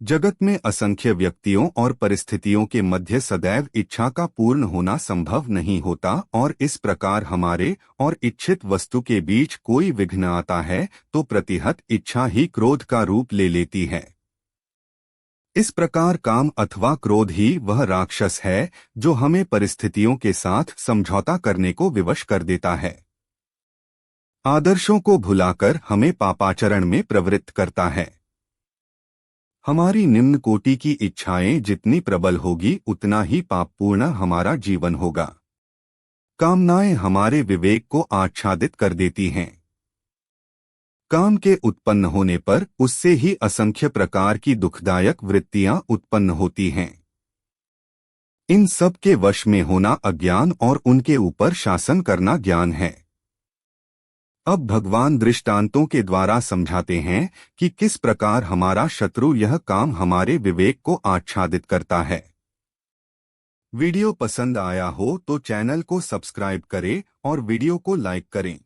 जगत में असंख्य व्यक्तियों और परिस्थितियों के मध्य सदैव इच्छा का पूर्ण होना संभव नहीं होता, और इस प्रकार हमारे और इच्छित वस्तु के बीच कोई विघ्न आता है तो प्रतिहत इच्छा ही क्रोध का रूप ले लेती है। इस प्रकार काम अथवा क्रोध ही वह राक्षस है जो हमें परिस्थितियों के साथ समझौता करने को विवश कर देता है, आदर्शों को भुलाकर हमें पापाचरण में प्रवृत्त करता है। हमारी निम्न कोटि की इच्छाएं जितनी प्रबल होगी उतना ही पापपूर्ण हमारा जीवन होगा। कामनाएं हमारे विवेक को आच्छादित कर देती हैं। काम के उत्पन्न होने पर उससे ही असंख्य प्रकार की दुखदायक वृत्तियां उत्पन्न होती हैं। इन सब के वश में होना अज्ञान और उनके ऊपर शासन करना ज्ञान है। अब भगवान दृष्टांतों के द्वारा समझाते हैं कि किस प्रकार हमारा शत्रु यह काम हमारे विवेक को आच्छादित करता है। वीडियो पसंद आया हो तो चैनल को सब्सक्राइब करें और वीडियो को लाइक करें।